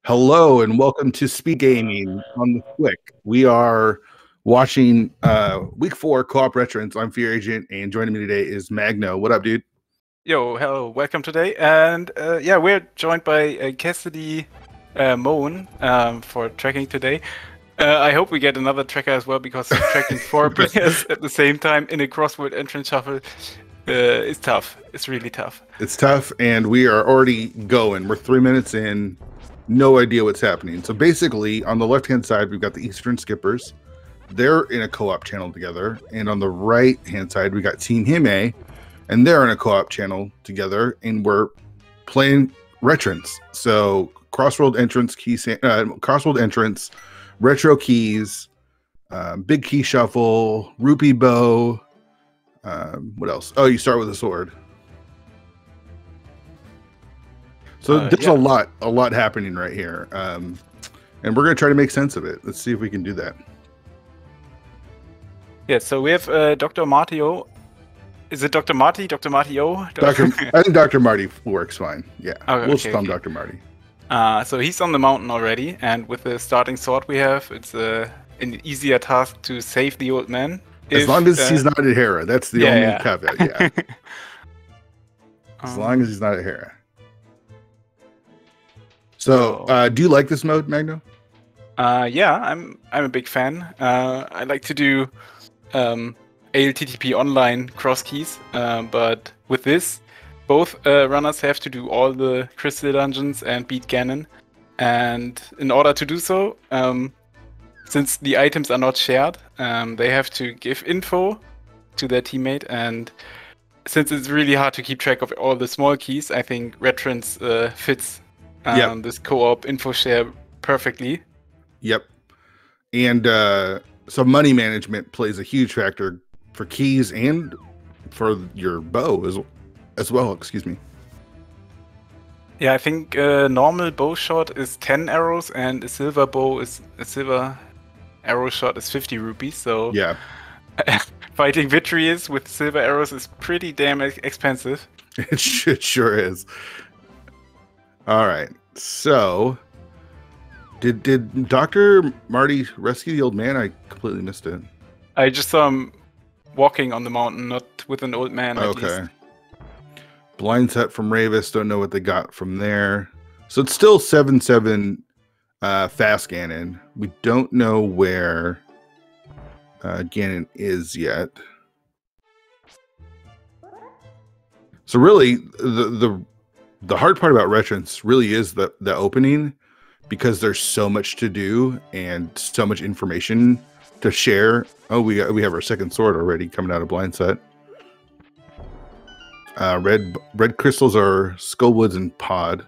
Hello and welcome to Speed Gaming on the Quick. We are watching week 4 co-op veterans. I'm Fear Agent, and joining me today is Magno. What up, dude? Yo, hello, welcome today. And yeah, we're joined by Cassidy Moan for tracking today. I hope we get another tracker as well, because tracking 4 players at the same time in a crossword entrance shuffle is tough. It's really tough. It's tough, and we are already going. We're 3 minutes in. No idea what's happening. So basically, on the left-hand side, we've got the Eastern Skippers. They're in a co-op channel together. And on the right-hand side, we got Team Hime, and they're in a co-op channel together, and we're playing veterans. So crossroad entrance, crossroad entrance, retro keys, big key shuffle, rupee bow. What else? Oh, you start with a sword. So there's a lot happening right here, and we're gonna try to make sense of it. Let's see if we can do that. Yeah. So we have Dr. Martio. Is it Dr. Marty? Dr. Martio? I think Dr. Marty works fine. Yeah, okay, we'll spam Dr. Marty. So he's on the mountain already, and with the starting sword we have, it's an easier task to save the old man. As long as he's not at Hera, that's the only caveat. Yeah. As long as he's not at Hera. So, do you like this mode, Magno? Yeah, I'm a big fan. I like to do ALTTP online cross keys, but with this, both runners have to do all the crystal dungeons and beat Ganon. And in order to do so, since the items are not shared, they have to give info to their teammate. And since it's really hard to keep track of all the small keys, I think Veterans fits this co-op info share perfectly. Yep. And so money management plays a huge factor for keys and for your bow as well. Excuse me. Yeah, I think normal bow shot is 10 arrows, and a silver arrow shot is 50 rupees. So yeah, fighting victories with silver arrows is pretty damn expensive. It sure is. All right, so did Dr. Marty rescue the old man? I completely missed it. I just saw him walking on the mountain, not with an old man. Okay. Blind set from Ravis. Don't know what they got from there. So it's still 7-7 fast Ganon. We don't know where Ganon is yet. So really, the hard part about Retrance really is the opening, because there's so much to do and so much information to share. Oh, we have our second sword already coming out of blind set. Red crystals are Skullwoods and Pod.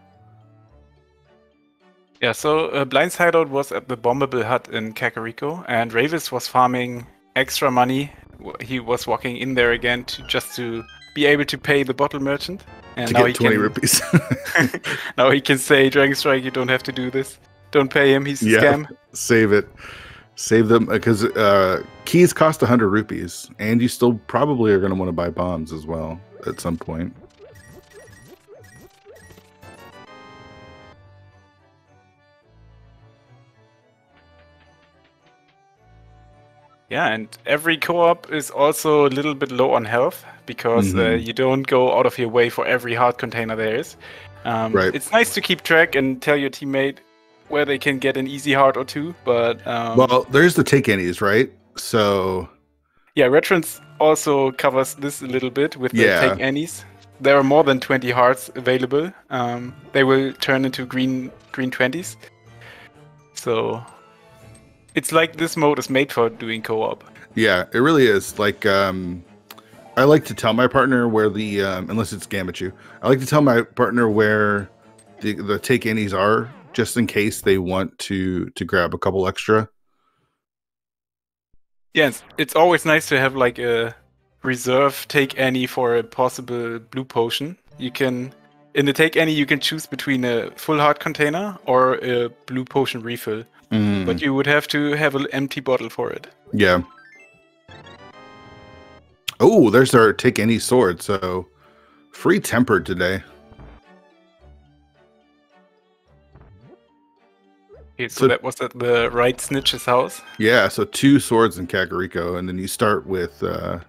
Yeah, so Blind Hideout was at the Bombable Hut in Kakariko, and Ravis was farming extra money. He was walking in there again just to be able to pay the bottle merchant. And to now get 20 rupees. Now he can say, Dragon Strike, you don't have to do this. Don't pay him, he's a scam. Save it. Save them, because keys cost 100 rupees, and you still probably are going to want to buy bombs as well at some point. Yeah, and every co-op is also a little bit low on health, because you don't go out of your way for every heart container there is. Right. It's nice to keep track and tell your teammate where they can get an easy heart or two, but... well, there's the take any's, right? So... yeah, Retrance also covers this a little bit with the take any's. There are more than 20 hearts available. They will turn into green 20s. So... it's like this mode is made for doing co-op. Yeah, it really is. Like, I like to tell my partner where the, unless it's Gamachu, I like to tell my partner where the take any's are, just in case they want to grab a couple extra. Yes, it's always nice to have like a reserve take any for a possible blue potion. You can, in the take any, you can choose between a full heart container or a blue potion refill. But you would have to have an empty bottle for it. Yeah. Oh, there's our take any sword. So free tempered today. Okay, so that was at the right snitch's house? Yeah, so 2 swords in Kakariko, and then you start with one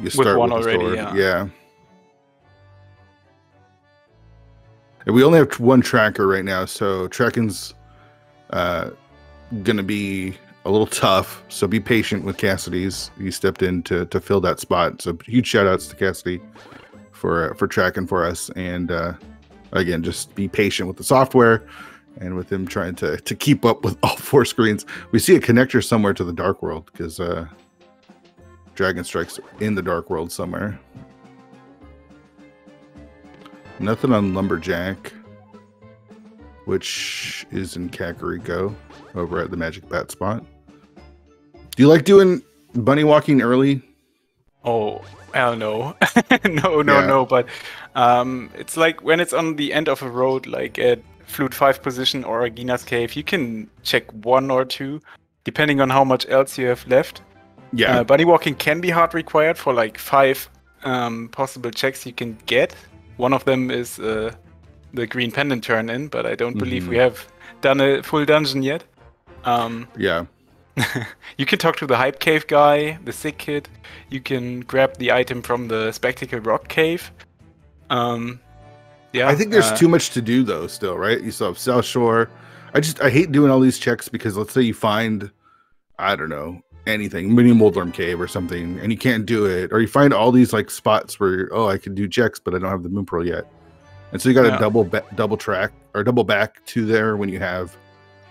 the already, sword. yeah. And we only have 1 tracker right now, so tracking's gonna be a little tough. So be patient with Cassidy's. He stepped in to fill that spot. So huge shout outs to Cassidy for tracking for us. And again, just be patient with the software and with him trying to keep up with all 4 screens. We see a connector somewhere to the Dark World because Dragon Strike's in the Dark World somewhere. Nothing on Lumberjack, which is in Kakariko over at the Magic Bat spot. Do you like doing bunny walking early? Oh, hell no. No. But it's like when it's on the end of a road, like at Flute 5 position or Gina's Cave, you can check 1 or 2, depending on how much else you have left. Yeah. Bunny walking can be hard required for like 5 possible checks you can get. One of them is the green pendant turn in, but I don't believe we have done a full dungeon yet. Yeah. You can talk to the Hype Cave guy, the Sick Kid. You can grab the item from the Spectacle Rock Cave. Yeah. I think there's too much to do though still, right? You still have South Shore. I hate doing all these checks because let's say you find, I don't know, anything, Mini Moldworm Cave or something, and you can't do it, or you find all these like spots where I can do checks, but I don't have the Moon Pearl yet, and so you got to double track or double back to there when you have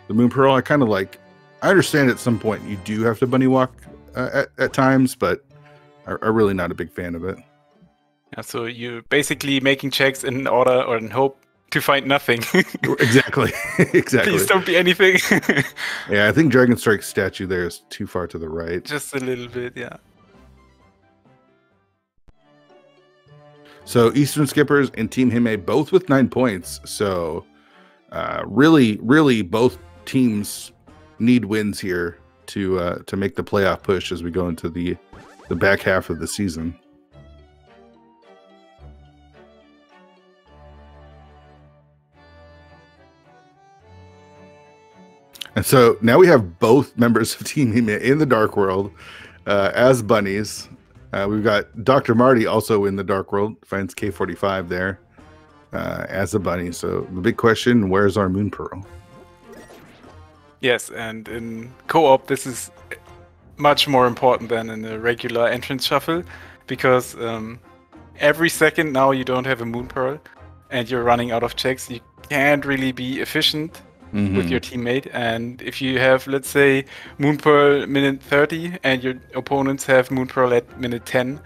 the Moon Pearl. I understand at some point you do have to bunny walk at times, but I'm really not a big fan of it. Yeah, so you're basically making checks in order or in hope to find nothing. Exactly. Please don't be anything. Yeah, I think Dragon Strike's statue there is too far to the right. Just a little bit, yeah. So Eastern Skippers and Team Hime both with 9 points. So really both teams need wins here to make the playoff push as we go into the back half of the season. And so now we have both members of Team Hime in the Dark World as bunnies. We've got Dr. Marty also in the Dark World, finds K45 there as a bunny. So the big question, where's our Moon Pearl? Yes, and in co-op, this is much more important than in the regular entrance shuffle, because every second now you don't have a Moon Pearl and you're running out of checks. You can't really be efficient with your teammate, and if you have, let's say, Moon Pearl minute 30 and your opponents have Moon Pearl at minute 10,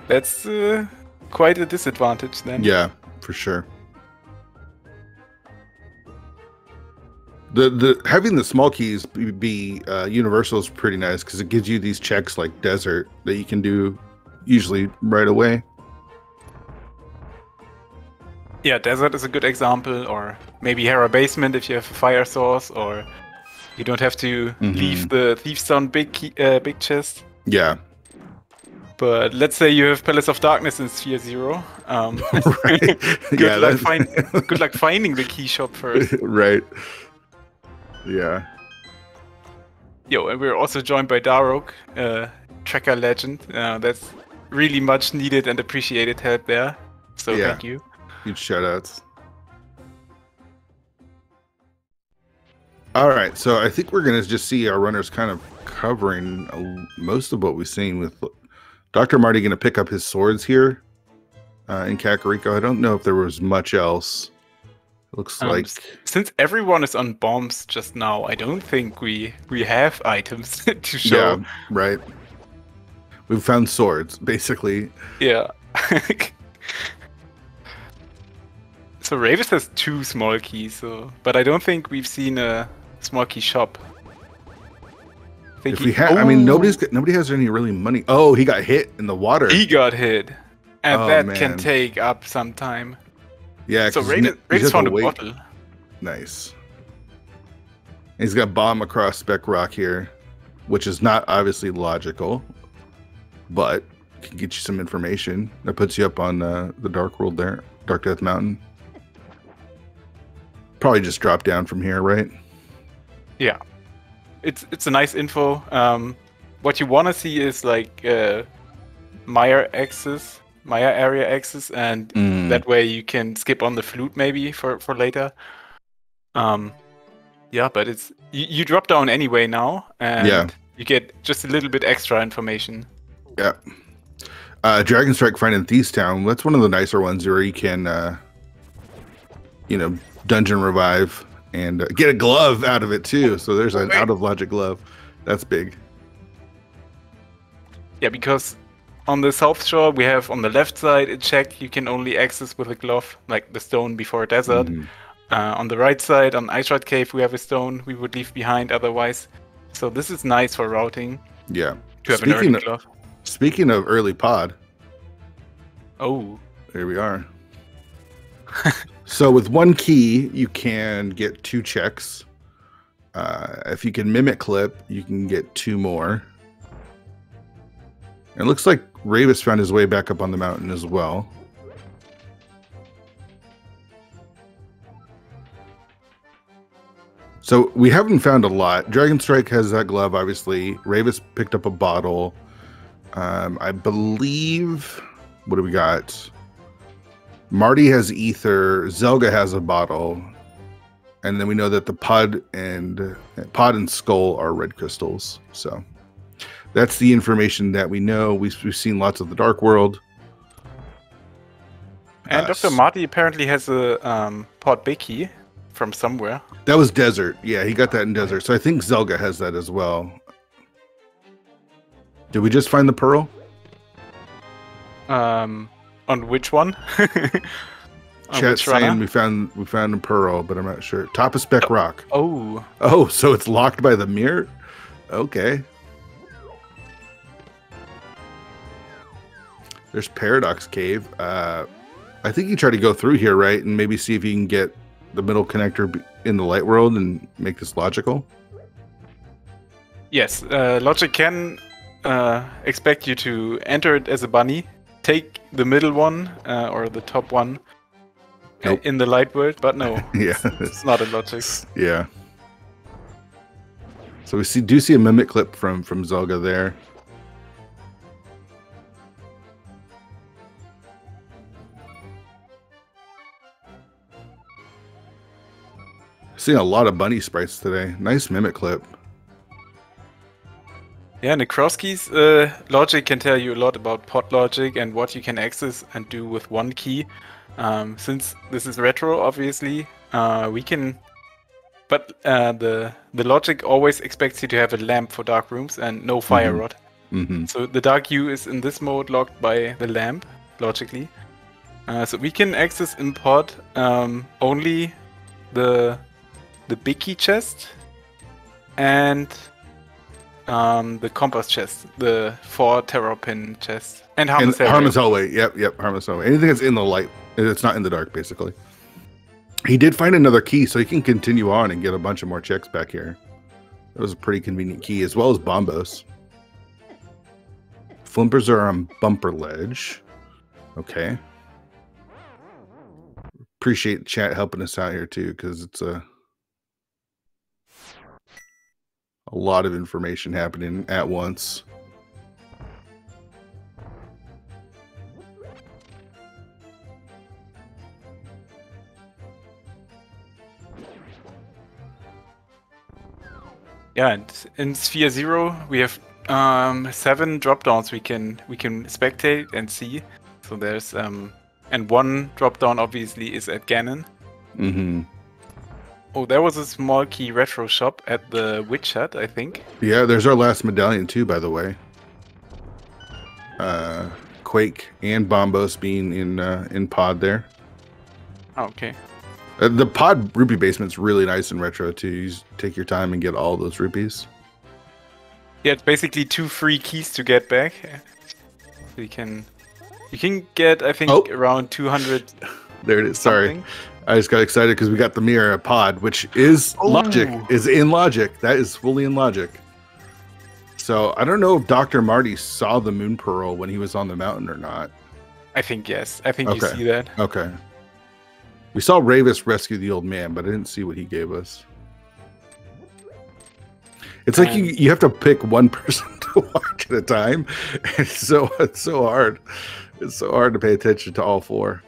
that's quite a disadvantage then. Yeah, for sure. The having the small keys be universal is pretty nice because it gives you these checks like desert that you can do usually right away. Yeah, desert is a good example, or maybe Hera basement if you have a fire source, or you don't have to leave the Thief's Stone big chest. Yeah. But let's say you have Palace of Darkness in Sphere 0. Right. Good luck finding the key shop first. Right. Yeah. Yo, and we're also joined by Darok, tracker legend. That's really much needed and appreciated help there. So thank you. Huge shout outs. All right, so I think we're going to just see our runners kind of covering most of what we've seen with Dr. Marty going to pick up his swords here in Kakariko. I don't know if there was much else. It looks like... Since everyone is on bombs just now, I don't think we have items to show. Yeah, right. We've found swords, basically. Yeah. So Ravis has 2 small keys, but I don't think we've seen a small key shop. If we had, I mean, nobody has any really money. Oh, he got hit in the water. He got hit, and that can take up some time. Yeah. So Ravis found a bottle. Nice. And he's got bomb across Spec Rock here, which is not obviously logical, but can get you some information. That puts you up on the Dark World there, Dark Death Mountain. Probably just drop down from here, right? Yeah, it's a nice info. What you want to see is like Maya area access, and that way you can skip on the flute maybe for later. Yeah, but it's you drop down anyway now, and you get just a little bit extra information. Yeah. Dragon Strike Find in Thieves Town. That's one of the nicer ones where you can, you know, dungeon revive and get a glove out of it too. So there's an out of logic glove. That's big. Yeah, because on the South Shore we have on the left side a check you can only access with a glove, like the stone before desert. On the right side, on Ice Shard Cave, we have a stone we would leave behind otherwise. So this is nice for routing. Yeah. To have an early glove. Speaking of early pod. Oh. There we are. So with one key, you can get 2 checks. If you can mimic clip, you can get 2 more. It looks like Ravis found his way back up on the mountain as well. So we haven't found a lot. Dragon Strike has that glove, obviously. Ravis picked up a bottle. I believe... What do we got? Marty has ether. Zelga has a bottle. And then we know that the pod and skull are red crystals. So that's the information that we know. We've seen lots of the Dark World. And Dr. Marty apparently has a pod Bicky from somewhere. That was desert. Yeah, he got that in desert. So I think Zelga has that as well. Did we just find the pearl? On which one? Chat saying we found a pearl, but I'm not sure. Top of Spec Rock. Oh. Oh, so it's locked by the mirror? Okay. There's Paradox Cave. I think you try to go through here, right? And maybe see if you can get the middle connector in the light world and make this logical. Yes, logic can expect you to enter it as a bunny, take the middle one or the top one in the light world, but no, yeah, it's not a logic. Yeah. So we do see a mimic clip from Zelga there. Seeing a lot of bunny sprites today. Nice mimic clip. Yeah, and the cross keys logic can tell you a lot about pod logic and what you can access and do with one key. Since this is retro, obviously, we can. But the logic always expects you to have a lamp for dark rooms and no fire rod. So the dark U is in this mode locked by the lamp, logically. So we can access in pod only the big key chest and the compass chest, the 4 terror pin chest, and Harmless Hellway. Yep, Harmless Hellway. Anything that's in the light, it's not in the dark, basically. He did find another key, so he can continue on and get a bunch of more checks back here. That was a pretty convenient key, as well as Bombos. Flimpers are on Bumper Ledge. Okay. Appreciate the chat helping us out here, too, because it's a lot of information happening at once. Yeah, and in Sphere 0 we have 7 drop downs we can spectate and see. So there's and one drop down obviously is at Ganon. Oh, there was a small key retro shop at the Witch Hut, I think. Yeah, there's our last medallion too, by the way. Quake and Bombos being in pod there. Oh, okay. The pod rupee basement's really nice and retro too. You just take your time and get all those rupees. Yeah, it's basically 2 free keys to get back. So you can get, I think, around 200. There it is. Sorry, I just got excited because we got the mirror pod, which is logic. Is in logic. That is fully in logic. So I don't know if Dr. Marty saw the moon pearl when he was on the mountain or not. I think yes. I think you see that. Okay. We saw Ravis rescue the old man, but I didn't see what he gave us. It's like you have to pick one person to watch at a time. It's so hard. It's so hard to pay attention to all four.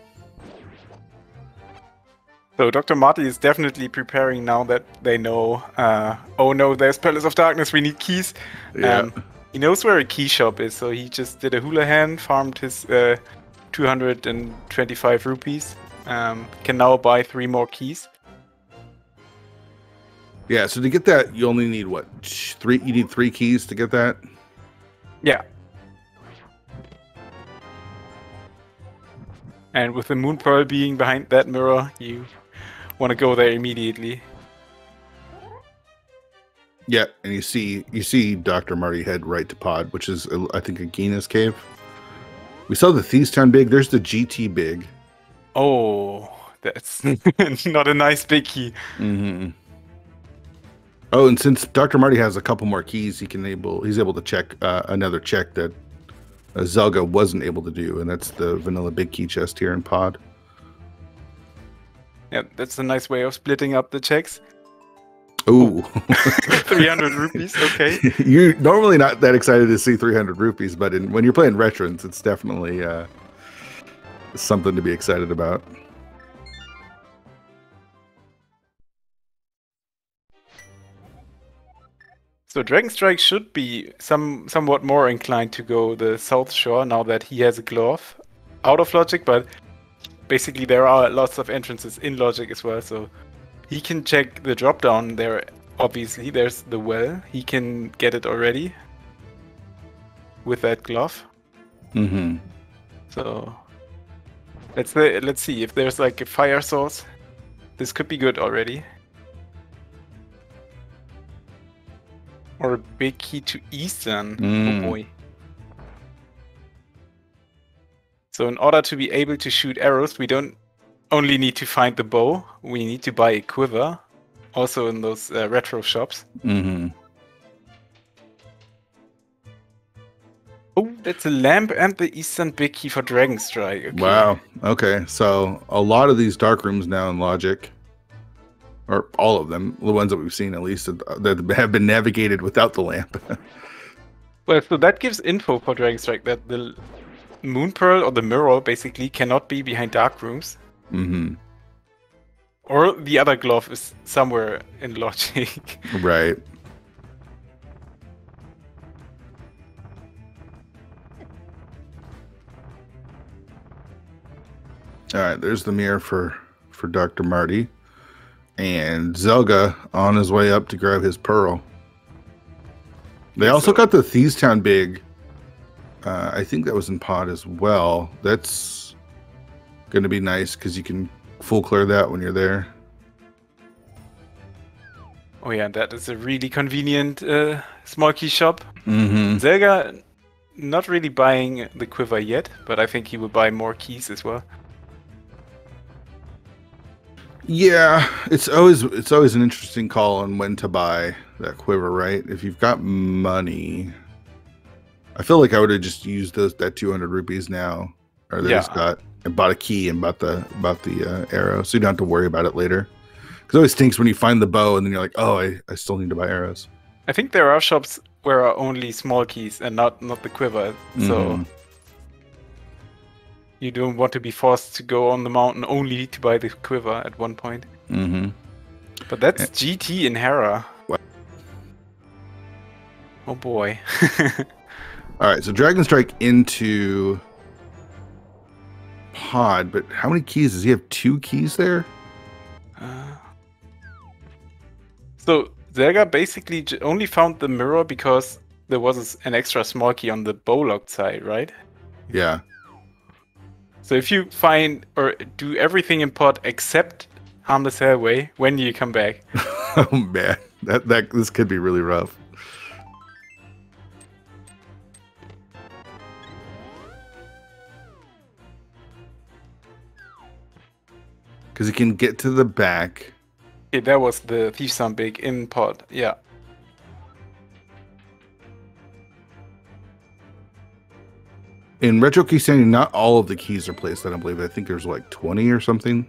So Dr. Marty is definitely preparing now that they know, oh no, there's Palace of Darkness, we need keys. Yeah. He knows where a key shop is, so he just did a Houlihan, farmed his 225 rupees, can now buy 3 more keys. Yeah, so to get that, you only need what? 3? You need 3 keys to get that? Yeah. And with the Moon Pearl being behind that mirror, you want to go there immediately. Yeah, and you see Dr. Marty head right to Pod, which is, I think, a Gina's cave. We saw the Thieves Town big. There's the GT big. Oh, that's not a nice big key. Mm-hmm. Oh, and since Dr. Marty has a couple more keys, he's able to check another check that Zelga wasn't able to do, and that's the vanilla big key chest here in Pod. Yeah, that's a nice way of splitting up the checks. Ooh. 300 rupees, okay. You're normally not that excited to see 300 rupees, but when you're playing Veterans, it's definitely something to be excited about. So Dragon Strike should be somewhat more inclined to go the South Shore now that he has a glove out of Logic, but basically there are lots of entrances in Logic as well, so he can check the drop down there. Obviously, there's the well. He can get it already with that glove. Mm-hmm. So let's see if there's like a fire source. This could be good already. Or a big key to Eastern. Oh boy. So in order to be able to shoot arrows, we don't only need to find the bow, we need to buy a quiver. Also in those retro shops. Mm-hmm. Oh, that's a lamp and the Eastern big key for Dragon Strike. Okay. Wow. Okay, so a lot of these dark rooms now in Logic, or all of them, the ones that we've seen at least, that have been navigated without the lamp. Well, so that gives info for Dragon Strike that the Moon Pearl or the mirror basically cannot be behind dark rooms. Mm-hmm. Or the other glove is somewhere in Logic. Right. All right, there's the mirror for Dr. Marty. And Zelga on his way up to grab his pearl. They also got the Thieves Town big. I think that was in Pod as well. That's going to be nice because you can full clear that when you're there. Oh yeah, that is a really convenient small key shop. Mm-hmm. Zelga not really buying the quiver yet, but I think he will buy more keys as well. Yeah, it's always an interesting call on when to buy that quiver, right? If you've got money, I feel like I would have just used that 200 rupees now, or they just got and bought a key and bought the arrow, so you don't have to worry about it later. Because it always stinks when you find the bow and then you're like, oh, I still need to buy arrows. I think there are shops where are only small keys and not the quiver, so you don't want to be forced to go on the mountain only to buy the quiver at one point. Mm-hmm. But that's GT in Hera. What? Oh boy. All right, so Dragon Strike into Pod, but how many keys does he have? 2 keys there? So Zelga basically only found the mirror because there was an extra small key on the bow locked side, right? Yeah. So if you find or do everything in Pod except Harmless Hellway, when do you come back? Oh man, this could be really rough. Because you can get to the back. Yeah, that was the Thief Sound Big in Pod, yeah. In Retro Key Standing, not all of the keys are placed, I don't believe. I think there's like 20 or something.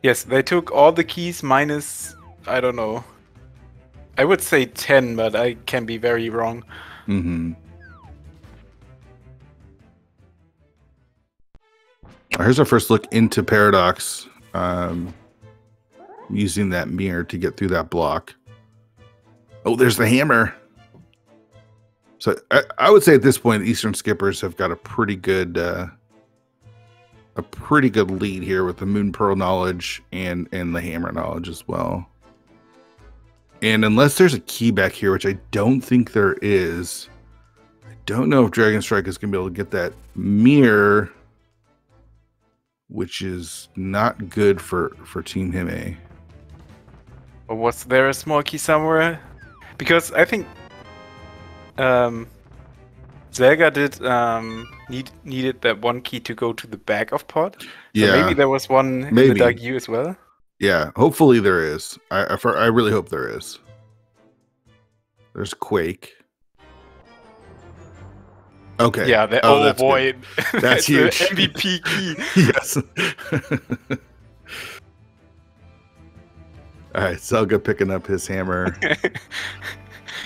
Yes, they took all the keys minus, I don't know, I would say 10, but I can be very wrong. Mm-hmm. Here's our first look into Paradox, using that mirror to get through that block. Oh, there's the hammer. So I would say at this point, the Eastern Skippers have got a pretty good lead here with the Moon Pearl knowledge and the hammer knowledge as well. And unless there's a key back here, which I don't think there is, I don't know if Dragon Strike is going to be able to get that mirror, which is not good for Team Hime. Or was there a small key somewhere? Because I think Zelga did needed that one key to go to the back of pod. So Yeah, maybe there was one in the Dark U as well. Yeah, hopefully there is. I really hope there is. There's Quake. Okay. Yeah. Oh, boy, that's huge. The MVP key. Yes. All right, Zelga picking up his hammer.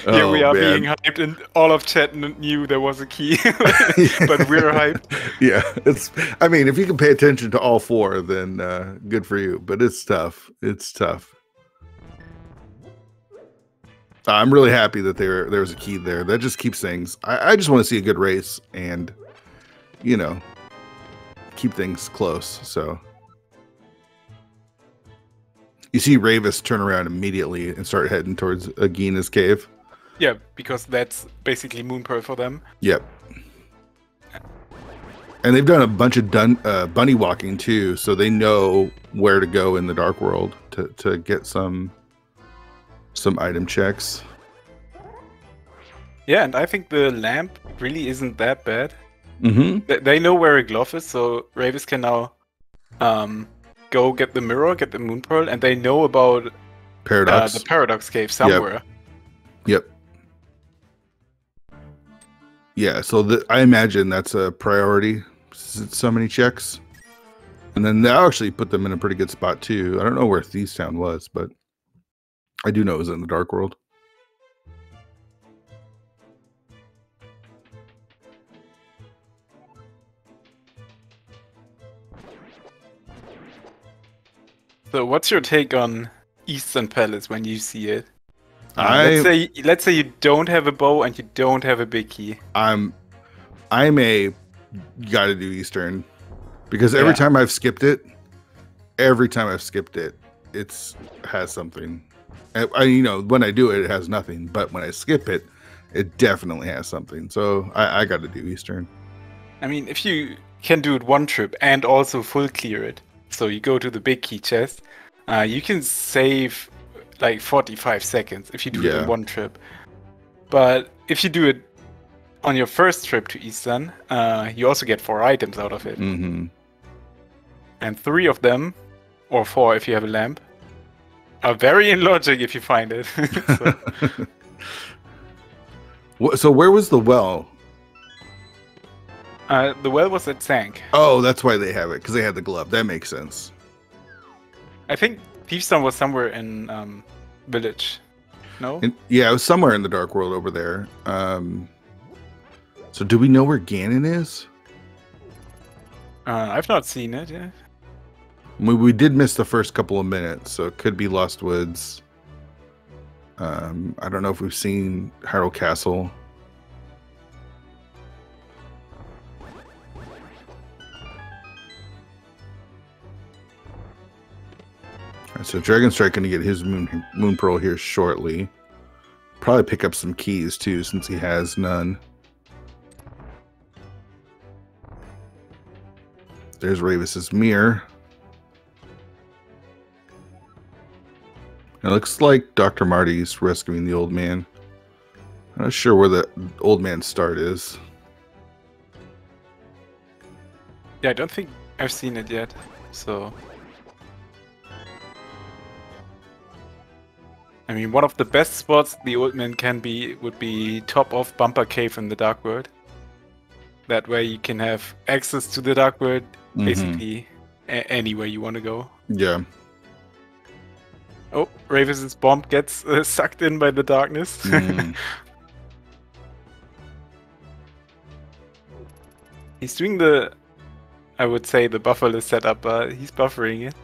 Here we are being hyped, and all of chat knew there was a key, but we're hyped. Yeah, I mean, if you can pay attention to all four, then good for you. But it's tough. It's tough. I'm really happy that there was a key there. That just keeps things. I just want to see a good race, and keep things close. So you see Ravis turn around immediately and start heading towards Agina's cave. Yeah, because that's basically Moon Pearl for them. Yep. And they've done a bunch of bunny walking too, so they know where to go in the Dark World to get some item checks. Yeah, and I think the lamp really isn't that bad. Mm-hmm. They know where a glove is, so Ravis can now go get the mirror, get the Moon Pearl, and they know about Paradox. the Paradox cave somewhere. Yep. Yeah, so I imagine that's a priority. So many checks. And then they'll actually put them in a pretty good spot too. I don't know where Thieves Town was, but I do know it was in the Dark World. So what's your take on Eastern Palace when you see it? Let's say you don't have a bow and you don't have a big key. I'm a gotta do Eastern because every time I've skipped it, it's has something. When I do it, it has nothing. But when I skip it, it definitely has something. So I got to do Eastern. I mean, if you can do it one trip and also full clear it, so you go to the big key chest, you can save like 45 seconds if you do it in one trip. But if you do it on your first trip to Eastern, you also get 4 items out of it. Mm-hmm. And 3 of them, or 4 if you have a lamp, are very in logic if you find it. So where was the well? The well was at Sank. Oh, that's why they have it, because they had the glove. That makes sense. I think Thiefstone was somewhere in Village. No? Yeah, it was somewhere in the Dark World over there. So do we know where Ganon is? I've not seen it yet. We did miss the first couple of minutes, so it could be Lost Woods. I don't know if we've seen Hyrule Castle. Right, so Dragon Strike going to get his Moon Pearl here shortly. Probably pick up some keys too, since he has none. There's Ravis's mirror. It looks like Dr. Marty's rescuing the old man. I'm not sure where the old man's start is. Yeah, I don't think I've seen it yet, so... I mean, one of the best spots the old man can be would be top of Bumper Cave in the Dark World. That way you can have access to the Dark World basically anywhere you want to go. Yeah. Oh, Ravis's bomb gets sucked in by the darkness. He's doing the, I would say, the buffalo setup, but he's buffering it.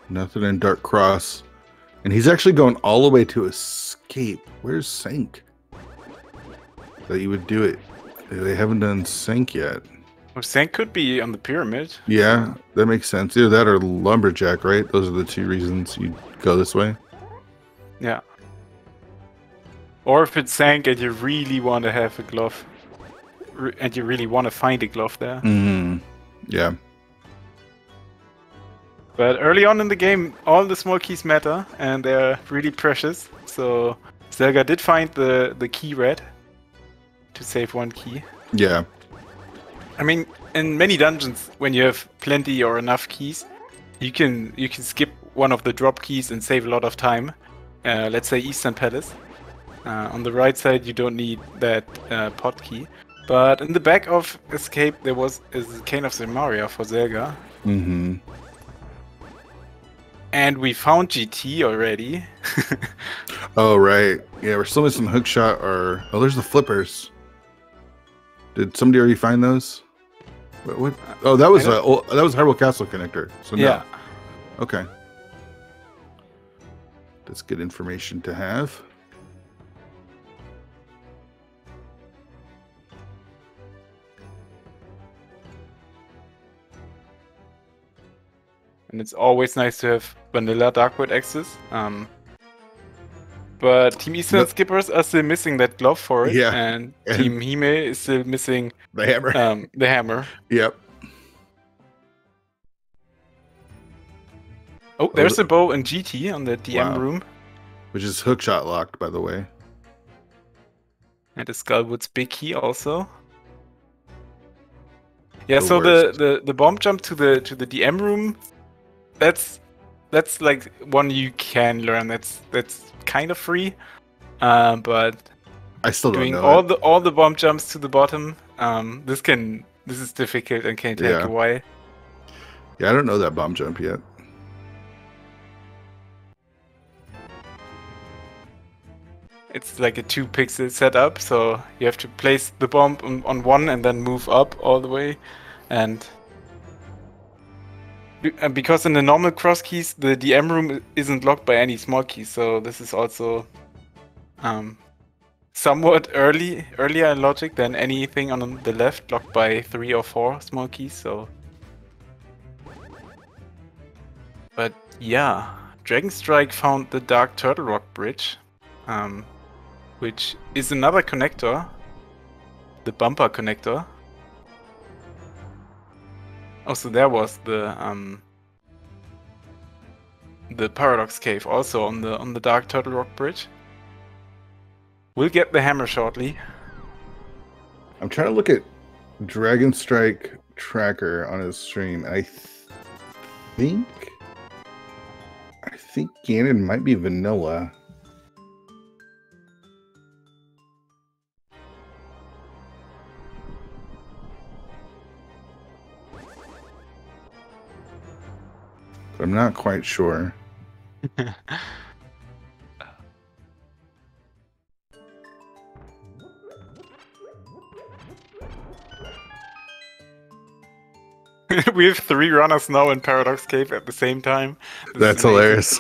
Nothing in Dark Cross. And he's actually going all the way to escape. Where's Sync? That you would do it. They haven't done Sync yet. Well, Sank could be on the pyramid. Yeah, that makes sense. Either that or Lumberjack, right? Those are the two reasons you go this way. Yeah. Or if it's Sank and you really want to have a glove. And you really want to find a glove there. Yeah. But early on in the game, all the small keys matter, and they're really precious. So Zelga did find the key red to save one key. Yeah. I mean, in many dungeons, when you have plenty or enough keys, you can skip one of the drop keys and save a lot of time. Let's say Eastern Palace. On the right side, you don't need that pot key. But in the back of Escape, there was a Cane of Samaria for Zelga. And we found GT already. Oh, right. Yeah, we're still missing Hookshot or... Oh, there's the flippers. Did somebody already find those? What? Oh, that was that was Hyrule Castle connector. So no. Yeah. Okay. That's good information to have. And it's always nice to have vanilla Darkwood access. But Team Eastern Skippers are still missing that glove for it. Yeah. And Team Hime is still missing the hammer. The hammer. Yep. Oh, there's a bow and GT on the DM room. Which is hookshot locked, by the way. And the Skullwood's big key also. Yeah, so the bomb jump to the DM room, that's like one you can learn. That's kind of free. But I still don't doing know all the bomb jumps to the bottom, this is difficult and can take a while. Yeah, I don't know that bomb jump yet. It's like a 2-pixel setup, so you have to place the bomb on one and then move up all the way. And because in the normal cross keys, the DM room isn't locked by any small keys, so this is also somewhat earlier in logic than anything on the left locked by 3 or 4 small keys. So, but yeah, Dragon Strike found the Dark Turtle Rock Bridge. Which is another connector, the bumper connector. Also, there was the Paradox Cave also on the Dark Turtle Rock Bridge. We'll get the hammer shortly. I'm trying to look at Dragon Strike tracker on his stream. I think Ganon might be vanilla. I'm not quite sure. We have 3 runners now in Paradox Cave at the same time. That's hilarious.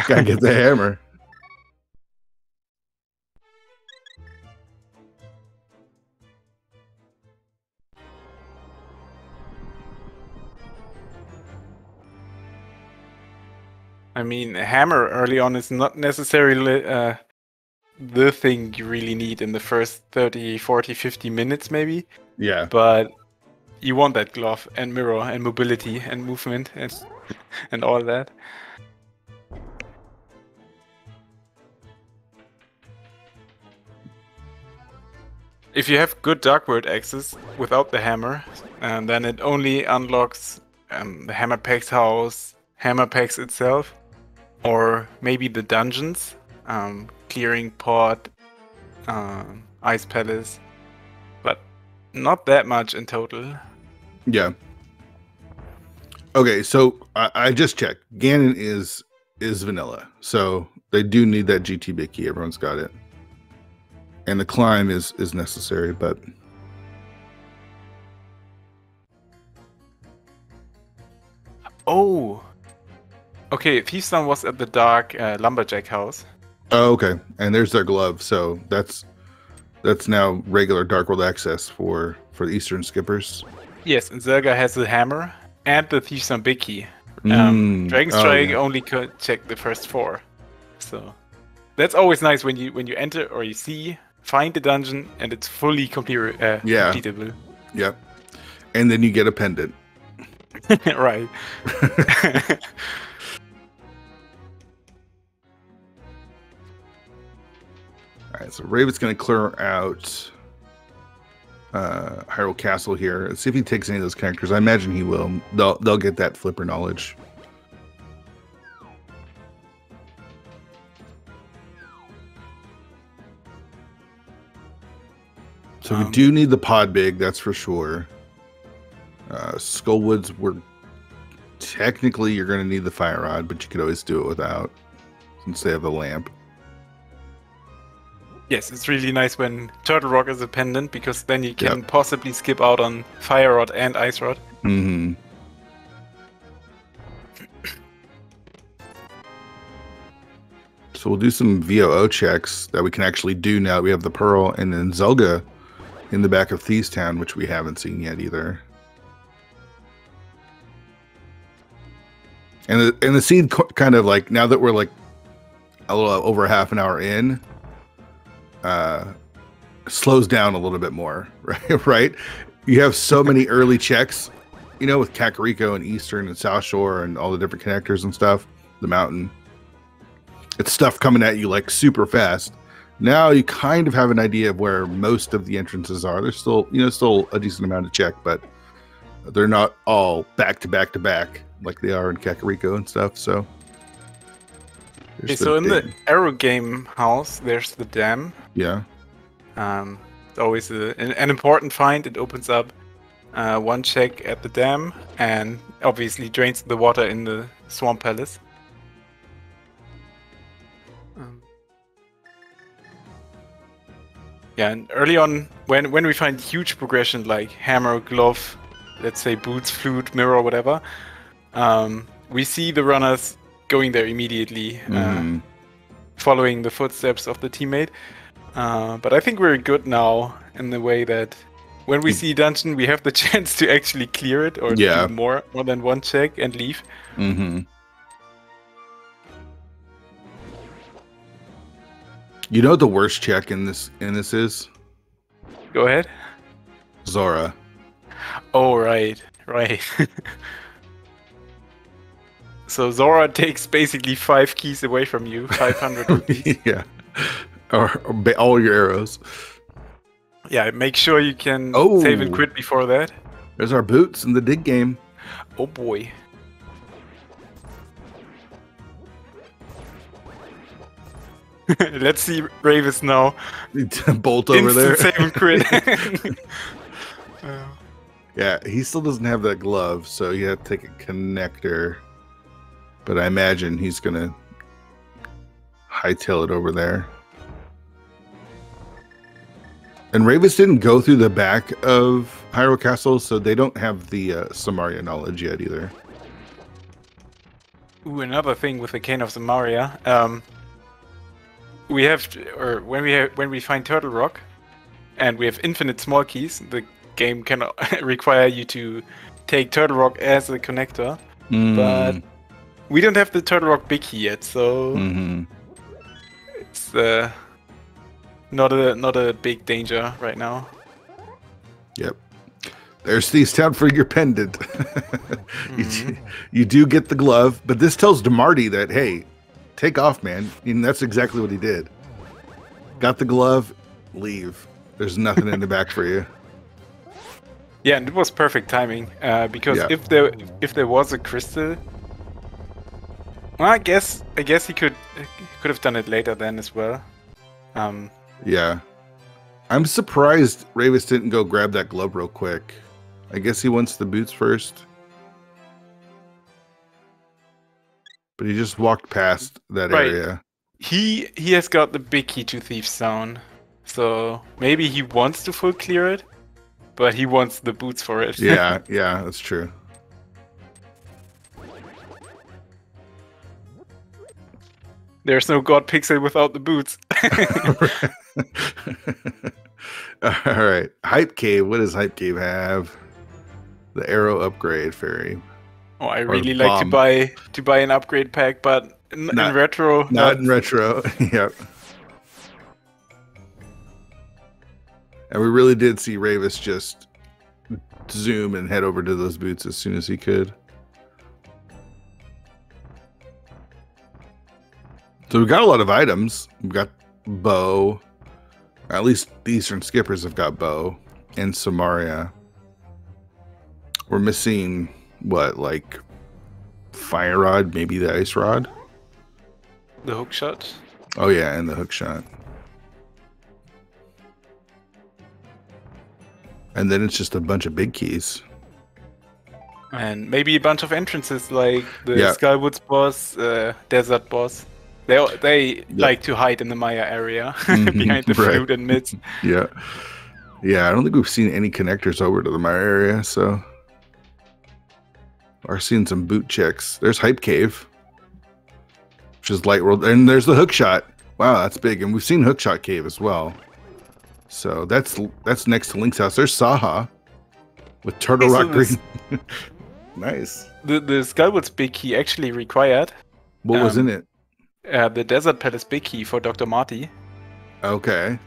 Gotta get the hammer. I mean, a hammer early on is not necessarily the thing you really need in the first 30, 40, 50 minutes maybe. Yeah. But you want that glove and mirror and mobility and movement and all that. If you have good Darkwood access without the hammer, then it only unlocks the Hammer Pack's house, Hammer Packs itself, or maybe the dungeons, Clearing Pot, Ice Palace. But Not that much in total. Yeah. Okay, so I just checked. Ganon is vanilla, so they do need that GT big key. Everyone's got it, and the climb is necessary. But oh, okay. Thievestown was at the dark lumberjack house. oh, okay, and there's their glove. So that's now regular Dark World access for the Eastern skippers. Yes, and Zelga has the hammer and the Thievestown big key. Dragon Strike only could check the first 4, so that's always nice when you enter or you find the dungeon and it's fully completable. Yep, and then you get a pendant. Right. All right, so Raven's going to clear out Hyrule Castle here. Let's see if he takes any of those characters. I imagine he will. They'll get that flipper knowledge. So we do need the pod big, that's for sure. Skullwoods, technically you're going to need the fire rod, but you could always do it without, since they have the lamp. Yes, it's really nice when Turtle Rock is a pendant, because then you can possibly skip out on Fire Rod and Ice Rod. Mm-hmm. So we'll do some VOO checks that we can actually do now that we have the Pearl, and then Zelga in the back of Thievestown, which we haven't seen yet either. And the scene kind of like, now that we're like a little over half an hour in, slows down a little bit more, right? Right? You have so many early checks, you know, with Kakariko and Eastern and South Shore and all the different connectors and stuff, the mountain. It's stuff coming at you like super fast. Now you kind of have an idea of where most of the entrances are. There's still, still a decent amount to check, but they're not all back to back to back like they are in Kakariko and stuff. So, okay, so in the Arrow Game house, there's the dam. Yeah. It's always an important find. It opens up one check at the dam and obviously drains the water in the Swamp Palace. Yeah, and early on, when we find huge progression like hammer, glove, let's say boots, flute, mirror, whatever, we see the runners going there immediately, following the footsteps of the teammate. But I think we're good now in the way that when we see dungeon, we have the chance to actually clear it or do more than one check and leave. Mm-hmm. You know what the worst check in this is? Go ahead. Zora. Oh, right. So Zora takes basically 5 keys away from you, 500 rupees. Yeah. Or all your arrows. Yeah, make sure you can save and quit before that. There's our boots in the dig game. Oh boy. Let's see Ravis now. Bolt over there. Save and quit. Yeah, he still doesn't have that glove, so you have to take a connector. But I imagine he's gonna hightail it over there. And Ravis didn't go through the back of Hyrule Castle, so they don't have the Samaria knowledge yet either. Ooh, another thing with the Cane of Samaria. We have, when we find Turtle Rock, and we have infinite small keys, the game can require you to take Turtle Rock as a connector, but we don't have the Turtle Rock big key yet, so it's not a big danger right now. Yep. There's Thievestown for your pendant. You do get the glove, but this tells DeMarty that, hey, take off, man. And that's exactly what he did. Got the glove, leave. There's nothing in the back for you. Yeah, and it was perfect timing. Because if there was a crystal, well, I guess he could have done it later then as well. Yeah. I'm surprised Ravis didn't go grab that glove real quick. I guess he wants the boots first. But he just walked past that area. He has got the big key to Thief's Zone. So maybe he wants to full clear it, but he wants the boots for it. Yeah, that's true. There's no God Pixel without the boots. All right. Hype Cave. What does Hype Cave have? The arrow upgrade fairy. Oh, I really like to buy an upgrade pack, but in retro. Not in retro. Yep. And we really did see Ravis just zoom and head over to those boots as soon as he could. So we've got a lot of items. We've got bow. At least the Eastern Skippers have got bow. And Samaria. We're missing, what, like fire rod? Maybe the ice rod? The hook shot? Oh yeah, and the hook shot. And then it's just a bunch of big keys. And maybe a bunch of entrances like the Skullwoods boss, Desert boss. They like to hide in the Maya area behind the flute and mids. Yeah. Yeah, I don't think we've seen any connectors over to the Maya area, so we're seeing some boot checks. There's Hype Cave, which is Light World, and there's the hook shot. Wow, that's big. And we've seen Hookshot Cave as well. So that's next to Link's house. There's Saha with Turtle Rock Green. Nice. The Skullwoods big key actually required. What was in it? The Desert Palace big key for Dr. Marty. Okay.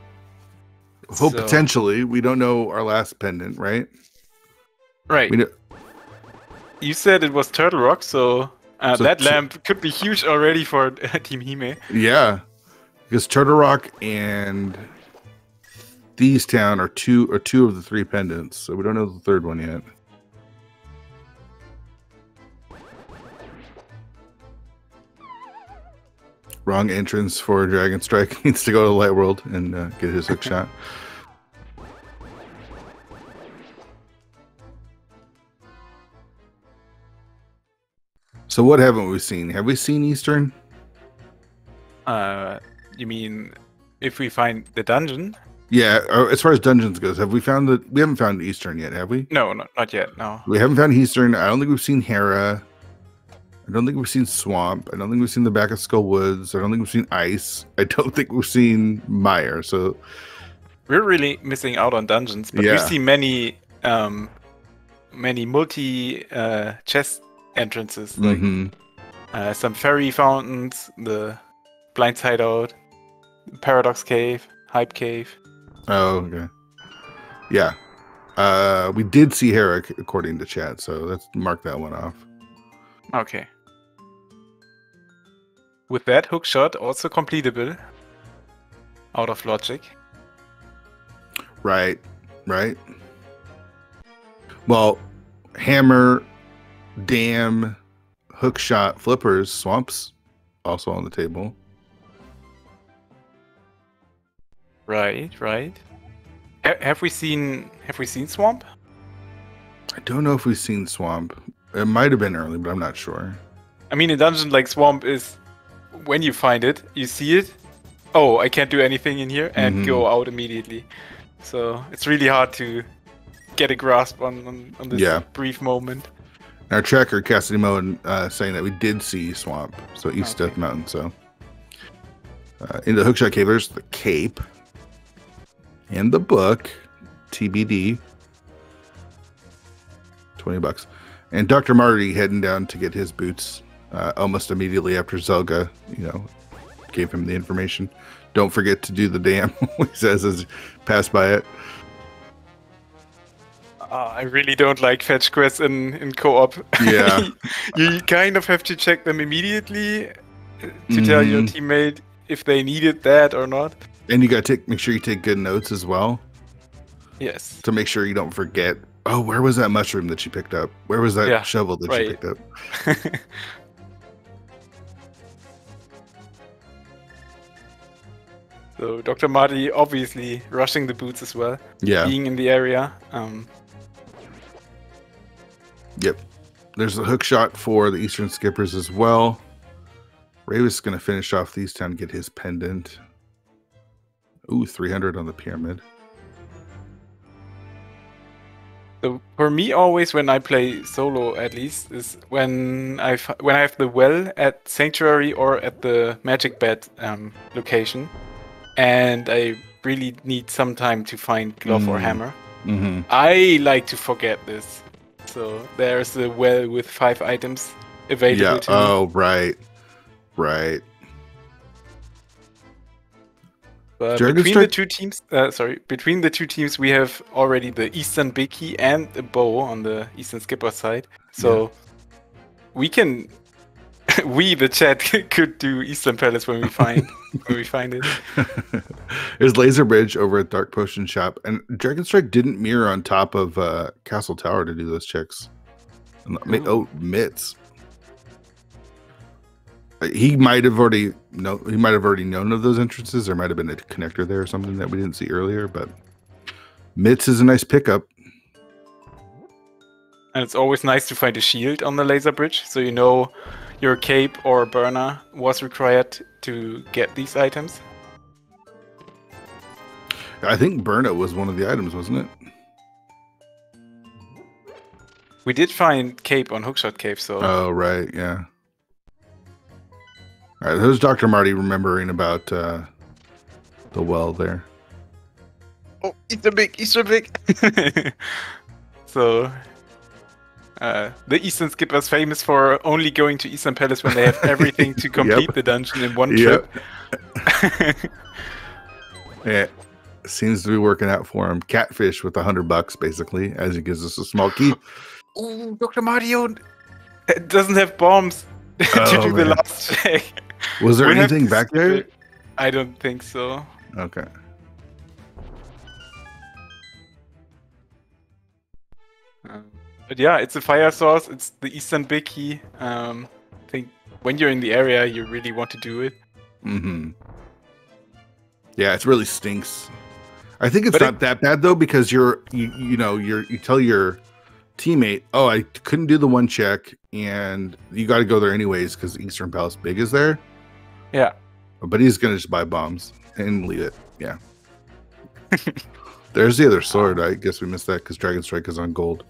Well, potentially. We don't know our last pendant, right? Right. You said it was Turtle Rock, so that lamp could be huge already for Team Hime. Yeah. Because Turtle Rock and Thieves Town are two of the three pendants, so we don't know the third one yet. Wrong entrance for Dragon Strike. Needs to go to Light World and get his hook shot. So what haven't we seen? Have we seen Eastern? You mean if we find the dungeon? Yeah, as far as dungeons goes, we haven't found Eastern yet, have we? No, not yet, no. We haven't found Eastern. I don't think we've seen Hera. I don't think we've seen Swamp. I don't think we've seen the back of Skull Woods. I don't think we've seen Ice. I don't think we've seen Meyer. So we're really missing out on dungeons, but we see many multi chest entrances, like some fairy fountains, the Blind Side Out, Paradox Cave, Hype Cave. Oh, okay. Yeah. We did see Hera according to chat, so let's mark that one off. Okay. With that hook shot also completable. Out of logic. Right. Well, hammer, dam, hook shot, flippers, swamps also on the table. Right. Have we seen Swamp? I don't know if we've seen Swamp. It might have been early, but I'm not sure. I mean, a dungeon like Swamp is when you find it, you see it. Oh, I can't do anything in here, and go out immediately. So it's really hard to get a grasp on this brief moment. Our tracker, Cassidy Moen, saying that we did see Swamp, so East Death Mountain. So in the Hookshot Cave, there's the cape and the book, TBD, $20. And Dr. Marty heading down to get his boots almost immediately after Zelga, gave him the information. Don't forget to do the dam, he says as he passed by it. I really don't like fetch quests in co-op. Yeah. You kind of have to check them immediately to tell your teammate if they needed that or not. And you got to make sure you take good notes as well. Yes. To make sure you don't forget. Oh, where was that mushroom that she picked up? Where was that shovel that she picked up? So Dr. Marty obviously rushing the boots as well. Yeah. Being in the area. Yep. There's a hook shot for the Eastern Skippers as well. Ravis is going to finish off these 10, get his pendant. Ooh, 300 on the pyramid. So for me, always when I play solo, at least, is when I have the well at Sanctuary or at the Magic Bed location, and I really need some time to find glove or hammer. I like to forget this. So there's a well with 5 items available to me. Oh, right. Right. But between the two teams, we have already the Eastern Big Key and a bow on the Eastern Skipper side. So we can, the chat, could do Eastern Palace when we find it. There's Laser Bridge over at Dark Potion Shop, and Dragon Strike didn't mirror on top of Castle Tower to do those checks. Oh, Mitts. He might have already known of those entrances. There might have been a connector there or something that we didn't see earlier, but Mitts is a nice pickup. And it's always nice to find a shield on the laser bridge, so you know your cape or burner was required to get these items. I think Burna was one of the items, wasn't it? We did find cape on Hookshot Cave, so... Oh, right, yeah. All right, there's Dr. Marty remembering about the well there. Oh, Easter big! So, the Eastern Skippers famous for only going to Eastern Palace when they have everything to complete the dungeon in one trip. Yeah, seems to be working out for him. Catfish with $100 basically, as he gives us a small key. Oh, Dr. Mario doesn't have bombs to do the last check. Was there anything back there? I don't think so. Okay. But yeah, it's a fire source. It's the Eastern Big Key. I think when you're in the area, you really want to do it. Yeah, it really stinks. I think it's not that bad though, because you tell your teammate, oh, I couldn't do the one check, and you got to go there anyways because Eastern Palace Big is there. Yeah. But he's gonna just buy bombs and leave it. Yeah. There's the other sword. I guess we missed that because Dragon Strike is on gold.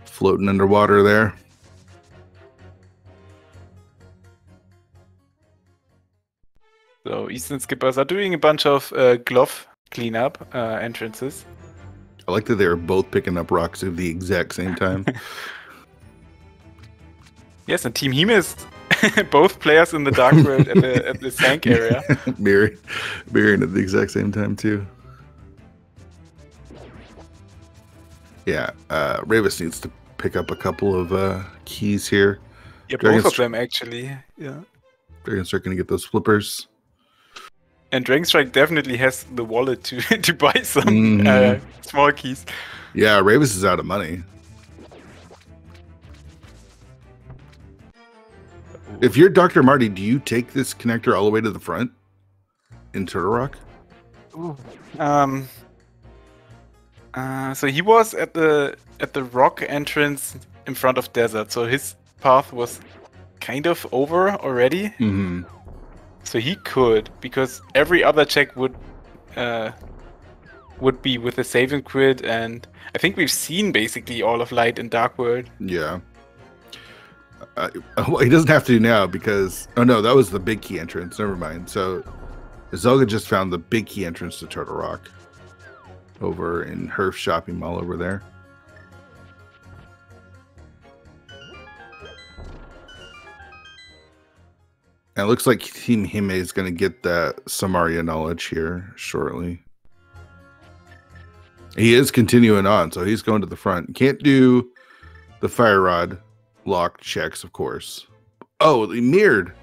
Floating underwater there. So Eastern Skippers are doing a bunch of glove cleanup entrances. I like that they were both picking up rocks at the exact same time. Yes, and Team Hime is both players in the Dark World at the tank area. Mirroring at the exact same time too. Yeah, Ravis needs to pick up a couple of keys here. Yeah, both of them actually. Yeah. Dragon Strike gonna get those flippers. And Dragon Strike definitely has the wallet to buy some small keys. Yeah, Ravis is out of money. If you're Dr. Marty, do you take this connector all the way to the front in Turtle Rock? Ooh. So he was at the rock entrance in front of desert, so his path was kind of over already. So he could, because every other check would be with a save and quit, and I think we've seen basically all of Light and Dark World. Yeah. Well, he doesn't have to now because... Oh, no, that was the big key entrance. Never mind. So Zelga just found the big key entrance to Turtle Rock over in Herf Shopping Mall over there. And it looks like Team Hime is going to get that Samaria knowledge here shortly. He is continuing on, so he's going to the front. Can't do the Fire Rod lock checks, of course. Oh, he mirrored.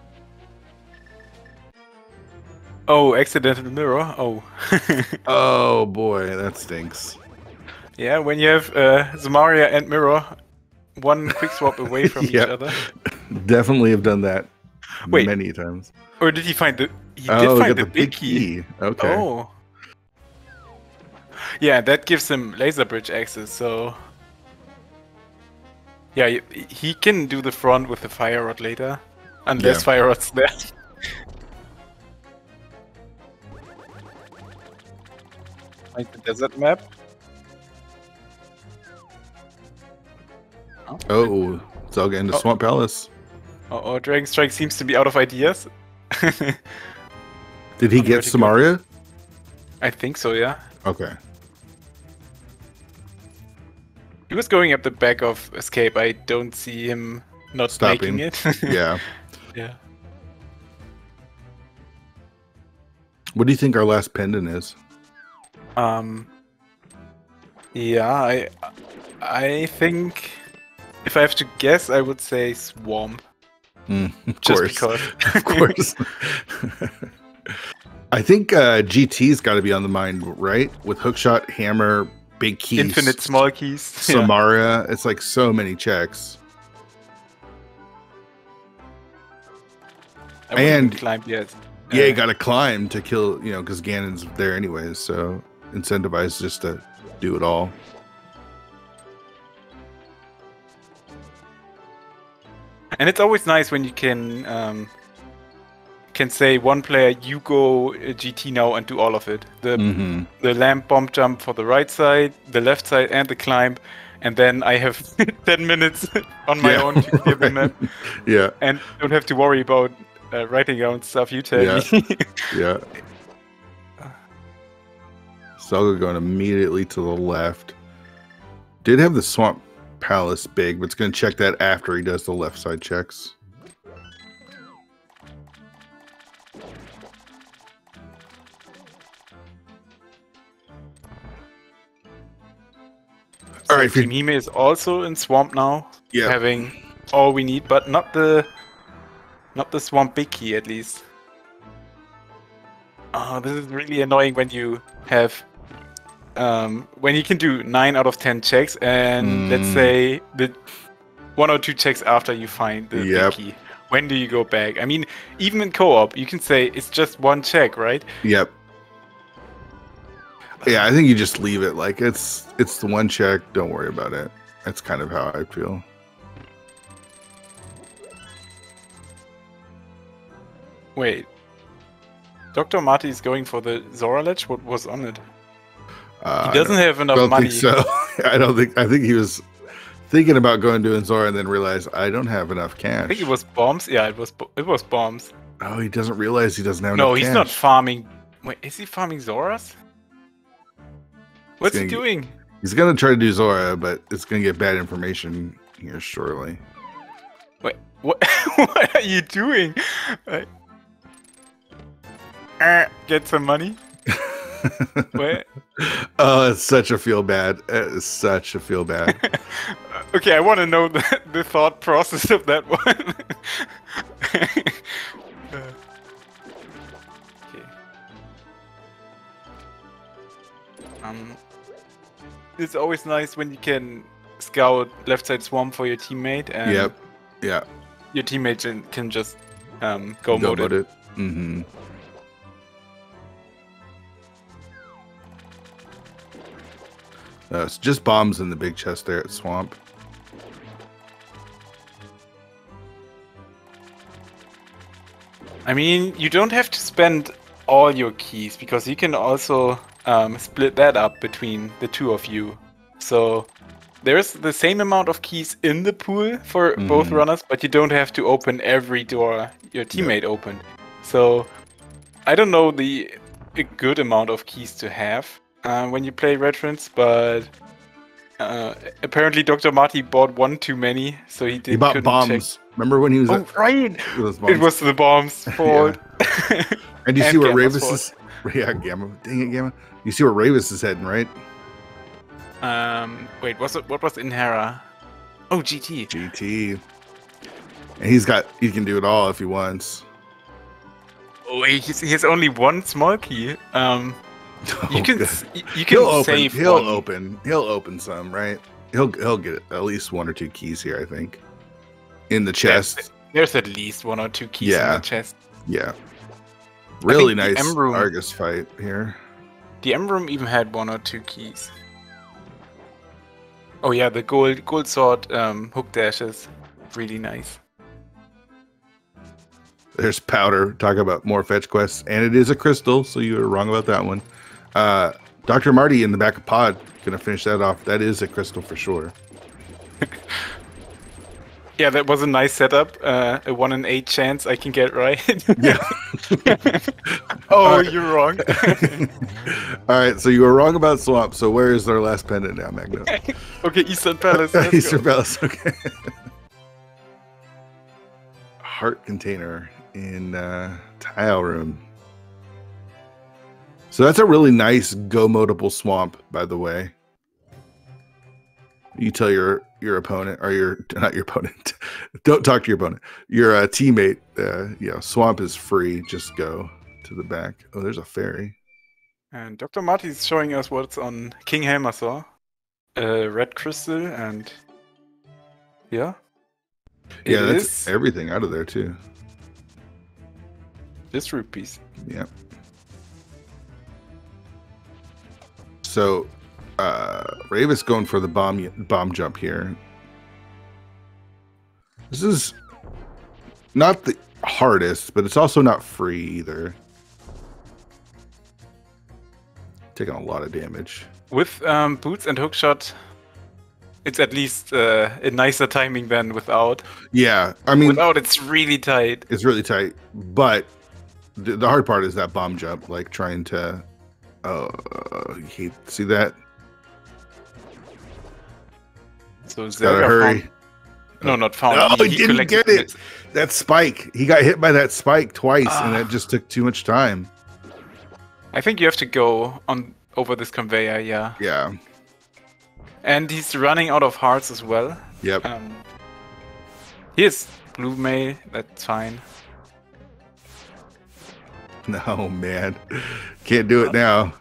Oh, accidental mirror. Oh. Oh boy, that stinks. Yeah, when you have Zamaria and mirror, one quick swap away from each other. Definitely have done that. Wait. many times. Or did he find the? He Oh, did got find the the big key. Okay. Oh. Yeah, that gives him laser bridge access. So. Yeah, he can do the front with the fire rod later, unless fire rod's there. Like the desert map. Oh, it's all getting to Swamp Palace. Oh, Dragon Strike seems to be out of ideas. Did he get Samaria? I think so, yeah. Okay. He was going up the back of Escape. I don't see him not Stopping. making it. Yeah. Yeah. What do you think our last pendant is? Yeah, I think if I have to guess, I would say Swamp. Of Just course. because. Of course. I think GT's got to be on the mind, right? With hookshot, hammer, big keys, Infinite small keys. Samaria. It's like so many checks. And climbed yet. Yeah, you got to climb to kill, because Ganon's there anyways. So incentivized just to do it all. And it's always nice when you can say one player, you go GT now and do all of it. The lamp bomb jump for the right side, the left side, and the climb, and then I have 10 minutes on my own to clear the map. Yeah, and don't have to worry about writing down stuff you tell me. Yeah. Selga going immediately to the left. Did have the Swamp Palace big, but it's going to check that after he does the left side checks. All right, Hime is also in Swamp now, having all we need, but not the Swamp big key at least. Oh, this is really annoying when you have when you can do 9 out of 10 checks, and let's say the 1 or 2 checks after you find the big key. When do you go back? I mean, even in co-op, you can say it's just 1 check, right? Yep. Yeah, I think you just leave it like it's the 1 check. Don't worry about it. That's kind of how I feel. Wait. Dr. Marty is going for the Zora ledge? What was on it? He doesn't have enough money. Think so. I think he was thinking about going to Zora and then realized I don't have enough cash. I think it was bombs. Yeah, it was bombs. Oh, he doesn't realize he doesn't have enough cash. No, he's not farming. Wait, is he farming Zoras? What's he doing? He's going to try to do Zora, but it's going to get bad information here shortly. Wait, what? What are you doing? Get some money? Wait. Oh, it's such a feel bad. It's such a feel bad. Okay, I want to know the thought process of that one. Okay. It's always nice when you can scout left side swamp for your teammate, and yeah, your teammate can just go mode it. Mm-hmm. It's just bombs in the big chest there at Swamp. I mean, you don't have to spend all your keys, because you can also split that up between the 2 of you. So there's the same amount of keys in the pool for both runners, but you don't have to open every door your teammate opened. So I don't know a good amount of keys to have when you play Veterans, but apparently Dr. Marty bought 1 too many, so he bought bombs. Check. Remember when he was? Oh, right! It was the bombs' fault. And do you see where Ravis is? Yeah, Gamma. Dang it, Gamma. You see where Ravis is heading, right? Wait, what was in Hera? Oh, GT. GT. And he can do it all if he wants. Oh, wait, he has only 1 small key. You can save. He'll open some, right? He'll get at least 1 or 2 keys here, I think. In the chest. There's at least 1 or 2 keys in the chest. Yeah. Really the nice M room, Argus fight here. The M room even had 1 or 2 keys. Oh yeah, the gold sword hook dashes. Really nice. There's Powder. Talk about more fetch quests. And it is a crystal, so you were wrong about that one. Dr. Marty in the back of pod. Gonna finish that off. That is a crystal for sure. Yeah, that was a nice setup. A 1 in 8 chance I can get right. Yeah. Oh, right. You're wrong. All right, so you were wrong about Swamp. So where is their last pendant now, Magno? Okay, Eastern Palace. Eastern Palace, okay. Heart container in tile room. So that's a really nice go modable swamp, by the way. You tell your opponent, or not your opponent. Don't talk to your opponent. Your teammate. Swamp is free. Just go to the back. Oh, there's a fairy. And Dr. Marty is showing us what's on King Helmasaur. Red crystal and yeah. Yeah, that's everything out of there too. Just rupees. Yeah. So Ravis going for the bomb jump here. This is not the hardest, but it's also not free either. Taking a lot of damage. With boots and hookshot, it's at least a nicer timing than without. Yeah, I mean, without it's really tight. It's really tight, but the hard part is that bomb jump, like trying to. You hate to see that. So gotta hurry. Found... No, not found. Oh, he didn't get it. That spike. He got hit by that spike twice, and it just took too much time. I think you have to go over this conveyor. Yeah. Yeah. And he's running out of hearts as well. Yep. Here's blue mail. That's fine. No, man. Can't do it now.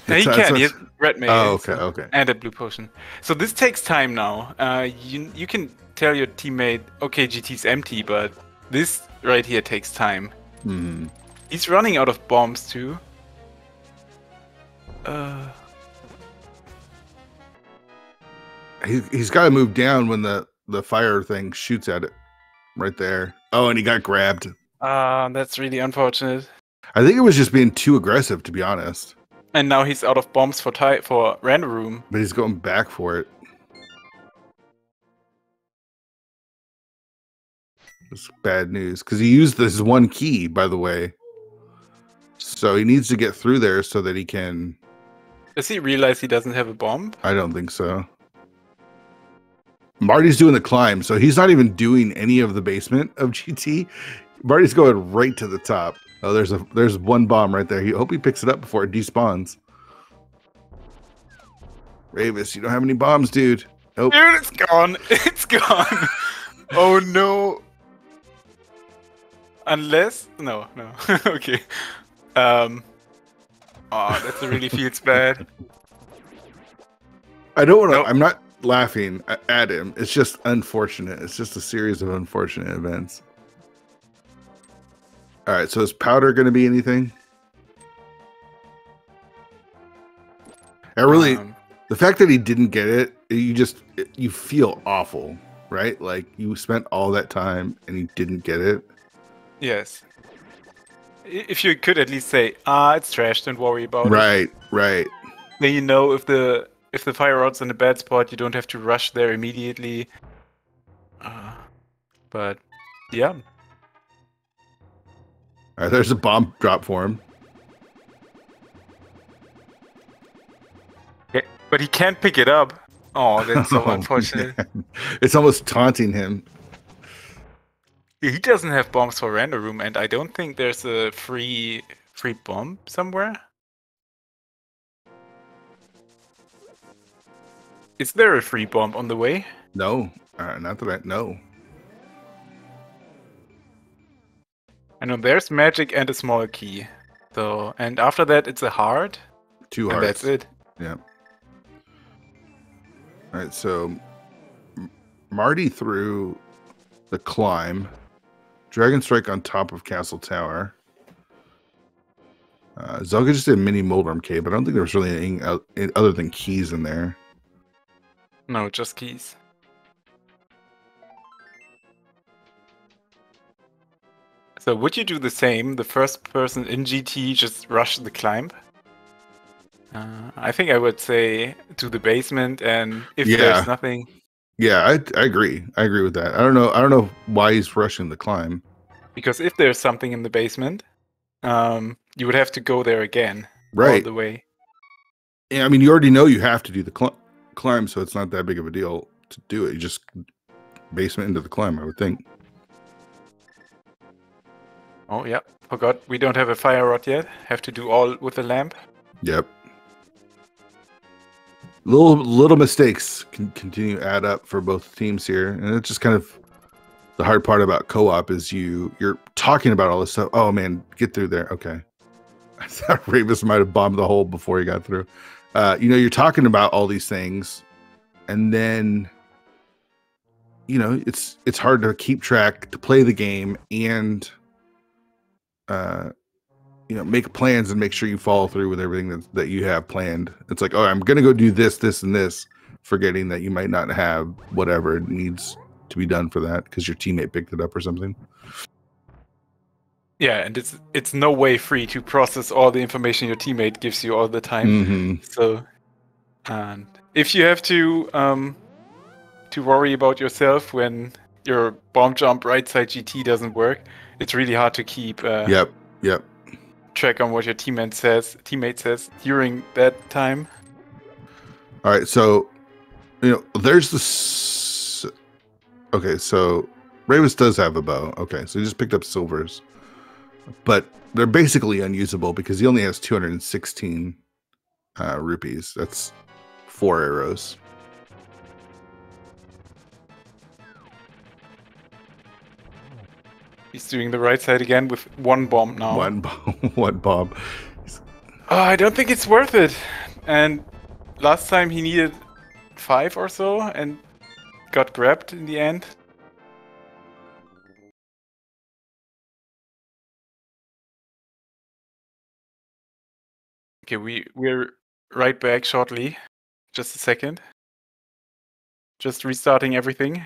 No, he can. He has red mail. Oh, okay, okay. And a blue potion. So this takes time now. You can tell your teammate, okay, GT's empty, but this right here takes time. Mm-hmm. He's running out of bombs too. He's got to move down when the fire thing shoots at it. Right there. Oh, and he got grabbed. That's really unfortunate. I think it was just being too aggressive, to be honest. And now he's out of bombs for random room. But he's going back for it. It's bad news because he used this one key, by the way. So he needs to get through there so that he can. Does he realize he doesn't have a bomb? I don't think so. Marty's doing the climb, so he's not even doing any of the basement of GT. Marty's going right to the top. Oh, there's one bomb right there. I hope he picks it up before it despawns. Ravis, you don't have any bombs, dude. Nope. Dude, it's gone. It's gone. Oh no. Unless no. Okay. Oh, that really feels bad. I don't want to. Nope. I'm not laughing at him. It's just unfortunate. It's just a series of unfortunate events. All right, so is Powder going to be anything? The fact that he didn't get it, you feel awful, right? Like you spent all that time and you didn't get it. Yes. If you could at least say, it's trash, don't worry about it. Right. Then you know if the fire rod's in a bad spot, you don't have to rush there immediately. But yeah. All right, there's a bomb drop for him. Okay, but he can't pick it up. Oh, that's so unfortunate. Man. It's almost taunting him. He doesn't have bombs for random room, and I don't think there's a free bomb somewhere. Is there a free bomb on the way? No, not that I know. I know there's magic and a small key. So, and after that, it's a heart. 2 hearts. And that's it. Yeah. All right, so Marty threw the climb. Dragon Strike on top of Castle Tower. Zelga just did mini Moldworm Cave, but I don't think there was really anything other than keys in there. No, just keys. So would you do the same? The first person in GT just rush the climb? I think I would say to the basement, and if there's nothing. Yeah, I agree. I agree with that. I don't know why he's rushing the climb. Because if there's something in the basement, you would have to go there again, right, all the way. Yeah, I mean, you already know you have to do the climb, so it's not that big of a deal to do it. You just basement into the climb, I would think. Oh yeah, forgot we don't have a fire rod yet. Have to do all with the lamp. Yep. Little mistakes can continue to add up for both teams here, and it's just kind of the hard part about co-op is you're talking about all this stuff. Oh man, get through there. Okay. I thought Ravis might have bombed the hole before he got through. You're talking about all these things, and then it's hard to keep track, to play the game, and make plans and make sure you follow through with everything that you have planned. It's like, oh, I'm gonna go do this, and this, forgetting that you might not have whatever needs to be done for that because your teammate picked it up or something. Yeah, and it's no way free to process all the information your teammate gives you all the time. Mm-hmm. So, and if you have to worry about yourself when your bomb jump right side GT doesn't work, it's really hard to keep yep track on what your teammate says during that time. All right, so there's this. Okay, so Ravis does have a bow. Okay, so he just picked up silvers, but they're basically unusable because he only has 216 rupees. That's 4 arrows. He's doing the right side again with one bomb now. One bomb. Oh, I don't think it's worth it. And last time he needed 5 or so and got grabbed in the end. Okay, we're right back shortly. Just a second. Just restarting everything.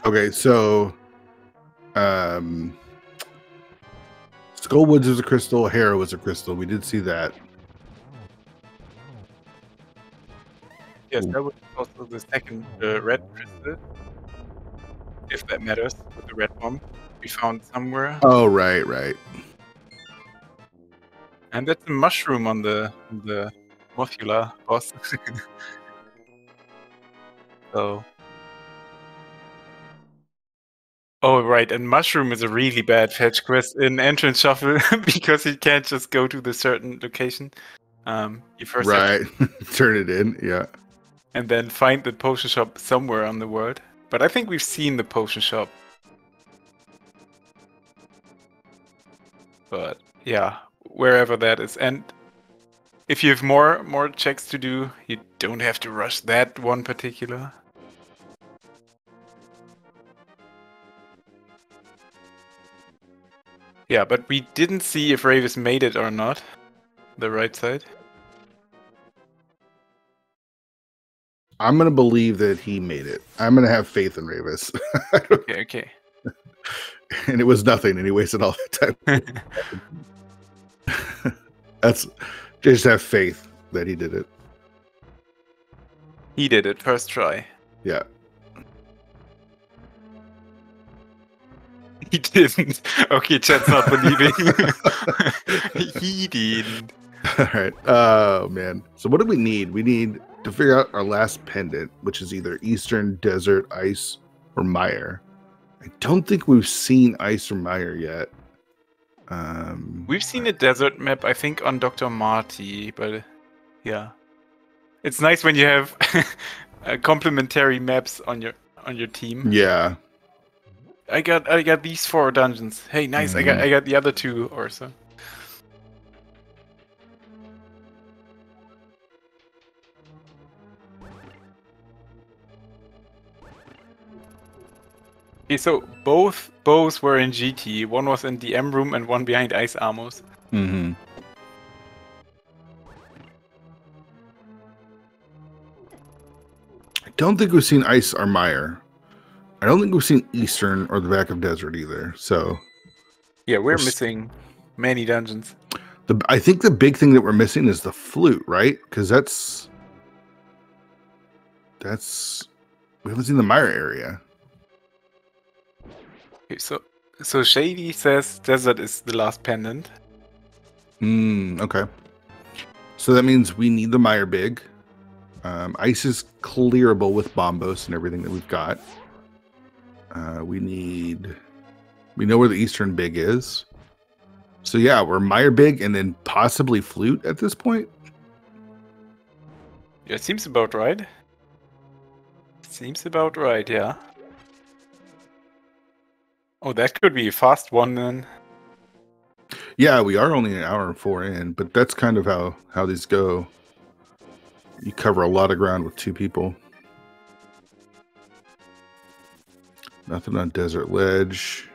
Okay, so Skullwoods was a crystal, Hera was a crystal. We did see that. Yes, that was also the second red crystal. If that matters, with the red bomb we found somewhere. Oh, right. And that's a mushroom on the Mothula boss. So. Oh, right, and mushroom is a really bad fetch quest in Entrance Shuffle because you can't just go to the certain location. You first have to turn it in, yeah. And then find the potion shop somewhere on the world. But I think we've seen the potion shop. But yeah, wherever that is. And if you have more checks to do, you don't have to rush that one particular. Yeah, but we didn't see if Ravis made it or not. The right side. I'm going to believe that he made it. I'm going to have faith in Ravis. Okay. And it was nothing, and he wasted all that time. That's just have faith that he did it. He did it first try. Yeah. He didn't. Okay, chat's not believing. He didn't. All right. Oh man. So what do we need? We need to figure out our last pendant, which is either Eastern, Desert, Ice, or Mire. I don't think we've seen Ice or Mire yet. We've seen a desert map, I think, on Dr. Marty, but yeah, it's nice when you have complementary maps on your team. Yeah. I got these 4 dungeons. Hey, nice. I got the other 2 or so. Okay, so both bows were in GT. One was in the M room and one behind Ice Armors. Mm-hmm. I don't think we've seen Ice or Mire. I don't think we've seen Eastern or the back of Desert either. So yeah, we're missing many dungeons. I think the big thing that we're missing is the flute, right? Because that's we haven't seen the Mire area. Okay, so Shady says Desert is the last pendant. Okay. So that means we need the Mire Big. Ice is clearable with Bombos and everything that we've got. We know where the Eastern Big is. So yeah, we're Mire Big and then possibly Flute at this point. Yeah, seems about right. Seems about right, yeah. Oh, that could be a fast one then. Yeah, we are only an hour and 4 in, but that's kind of how these go. You cover a lot of ground with 2 people. Nothing on Desert Ledge.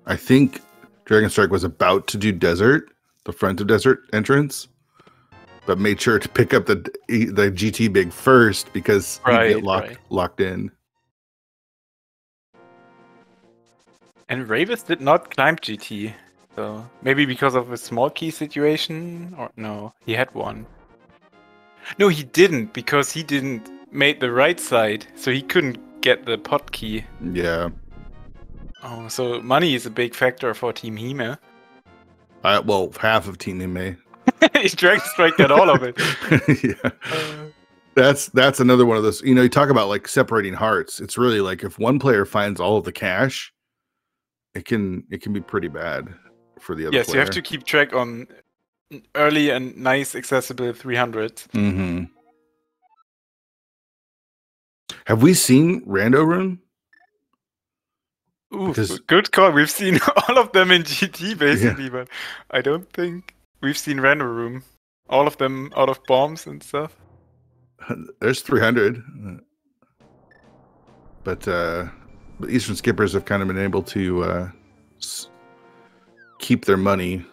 I think Dragon Strike was about to do Desert, the front of Desert entrance, but made sure to pick up the GT Big first because he'd get locked in. And Ravis did not climb GT, so maybe because of a small key situation, or no, he had one. No, he didn't, because he didn't make the right side, so he couldn't get the pot key. Yeah. Oh, so money is a big factor for Team Hime. Well, half of Team Hime. Dragon Strike got all of it. Yeah. That's another one of those. You know, you talk about like separating hearts. It's really like if one player finds all of the cash, it can be pretty bad for the other player. You have to keep track on early and nice accessible 300s. Mm-hmm. Have we seen Rando Room? Ooh, good call. We've seen all of them in GT basically, but I don't think we've seen Rando Room. All of them out of bombs and stuff. There's 300. But the Eastern Skippers have kind of been able to keep their money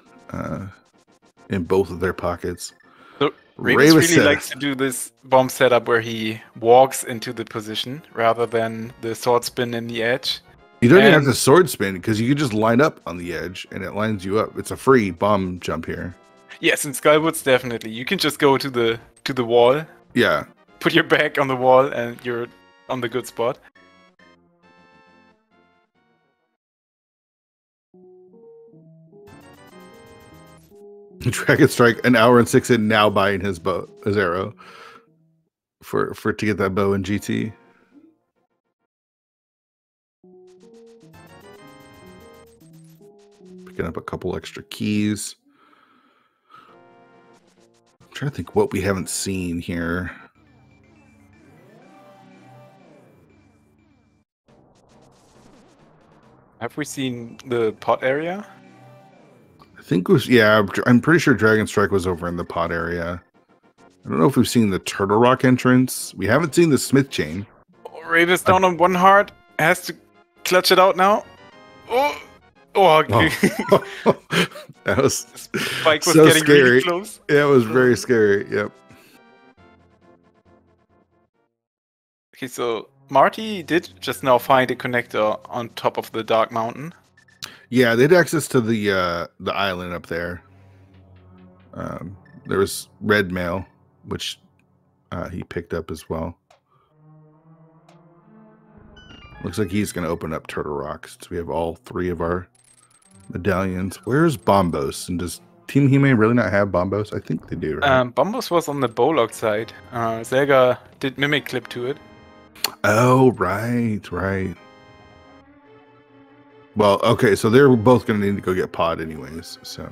in both of their pockets. So Ravis really likes to do this bomb setup where he walks into the position rather than the sword spin in the edge. You don't even have to sword spin because you can just line up on the edge and it lines you up. It's a free bomb jump here. Yes, in Skywoods definitely. You can just go to the wall. Yeah. Put your back on the wall and you're on the good spot. Dragon Strike an hour and 6 in, now buying his arrow for to get that bow in GT. Picking up a couple extra keys. I'm trying to think what we haven't seen here. Have we seen the pot area? I think it was, yeah, I'm pretty sure Dragon Strike was over in the pot area. I don't know if we've seen the Turtle Rock entrance. We haven't seen the Smith Chain. Oh, Ravis down on 1 heart. Has to clutch it out now. Oh, okay. Oh. That was Spike was so getting scary. really close. Yeah, it was very scary. Yep. Okay, so Marty did just now find a connector on top of the Dark Mountain. Yeah, they had access to the island up there. There was red mail, which he picked up as well. Looks like he's going to open up Turtle Rock since we have all 3 of our medallions. Where's Bombos? And does Team Hime really not have Bombos? I think they do, right? Bombos was on the Bolog side. Zelga did Mimic Clip to it. Oh, right. Well, okay, so they're both going to need to go get Pod anyways, so...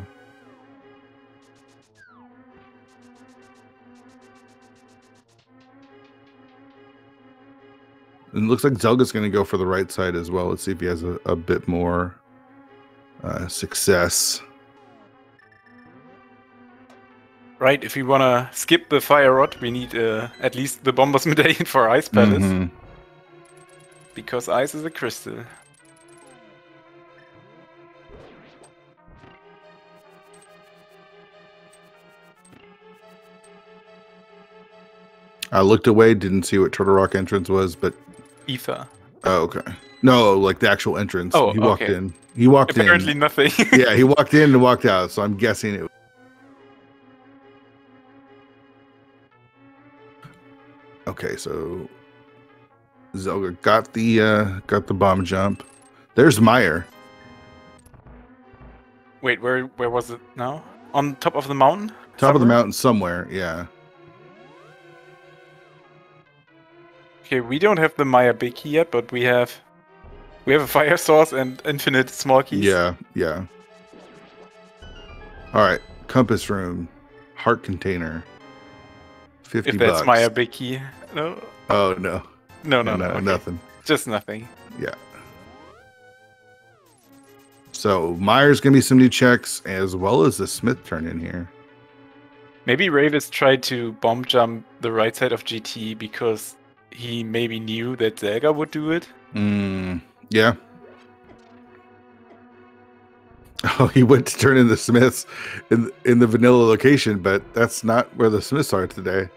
And it looks like Zelga's going to go for the right side as well. Let's see if he has a bit more success. Right, if we want to skip the Fire Rod, we need at least the Bombos Medallion for Ice Palace. Because ice is a crystal. I looked away, didn't see what Turtle Rock entrance was, but... Ether. Oh, okay. No, like the actual entrance. Oh, he walked okay. in. He walked Apparently in. nothing. Yeah, he walked in and walked out, so I'm guessing it... Okay, so... Zelga got the bomb jump. There's Meyer. Wait, where was it now? On top of the mountain? Top of the mountain somewhere, yeah. Okay, we don't have the Maya big key yet, but we have a fire source and infinite small keys. Yeah. All right, compass room, heart container, 50 if that's bucks. Maya big key. No. Oh no. No, Okay. Nothing. Just nothing. Yeah. So Meyer's gonna be some new checks as well as the Smith turn in here. Maybe Ravis tried to bomb jump the right side of GT because he maybe knew that Zelga would do it. Yeah. Oh, he went to turn in the Smiths in the vanilla location, but that's not where the Smiths are today.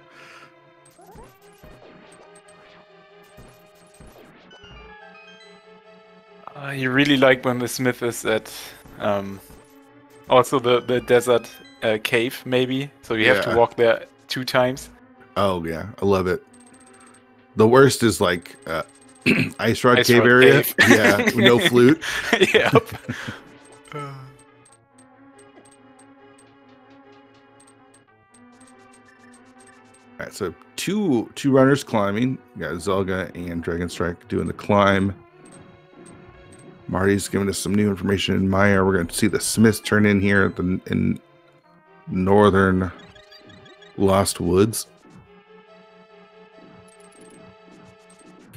You really like when the Smith is at also the desert cave, maybe. So you have to walk there 2 times. Oh yeah, I love it. The worst is like Ice Rod Cave area. Yeah, no flute. Yep. All right, so two runners climbing. We got Zelga and Dragon Strike doing the climb. Marty's giving us some new information in Maya. We're going to see the Smiths turn in here in northern Lost Woods.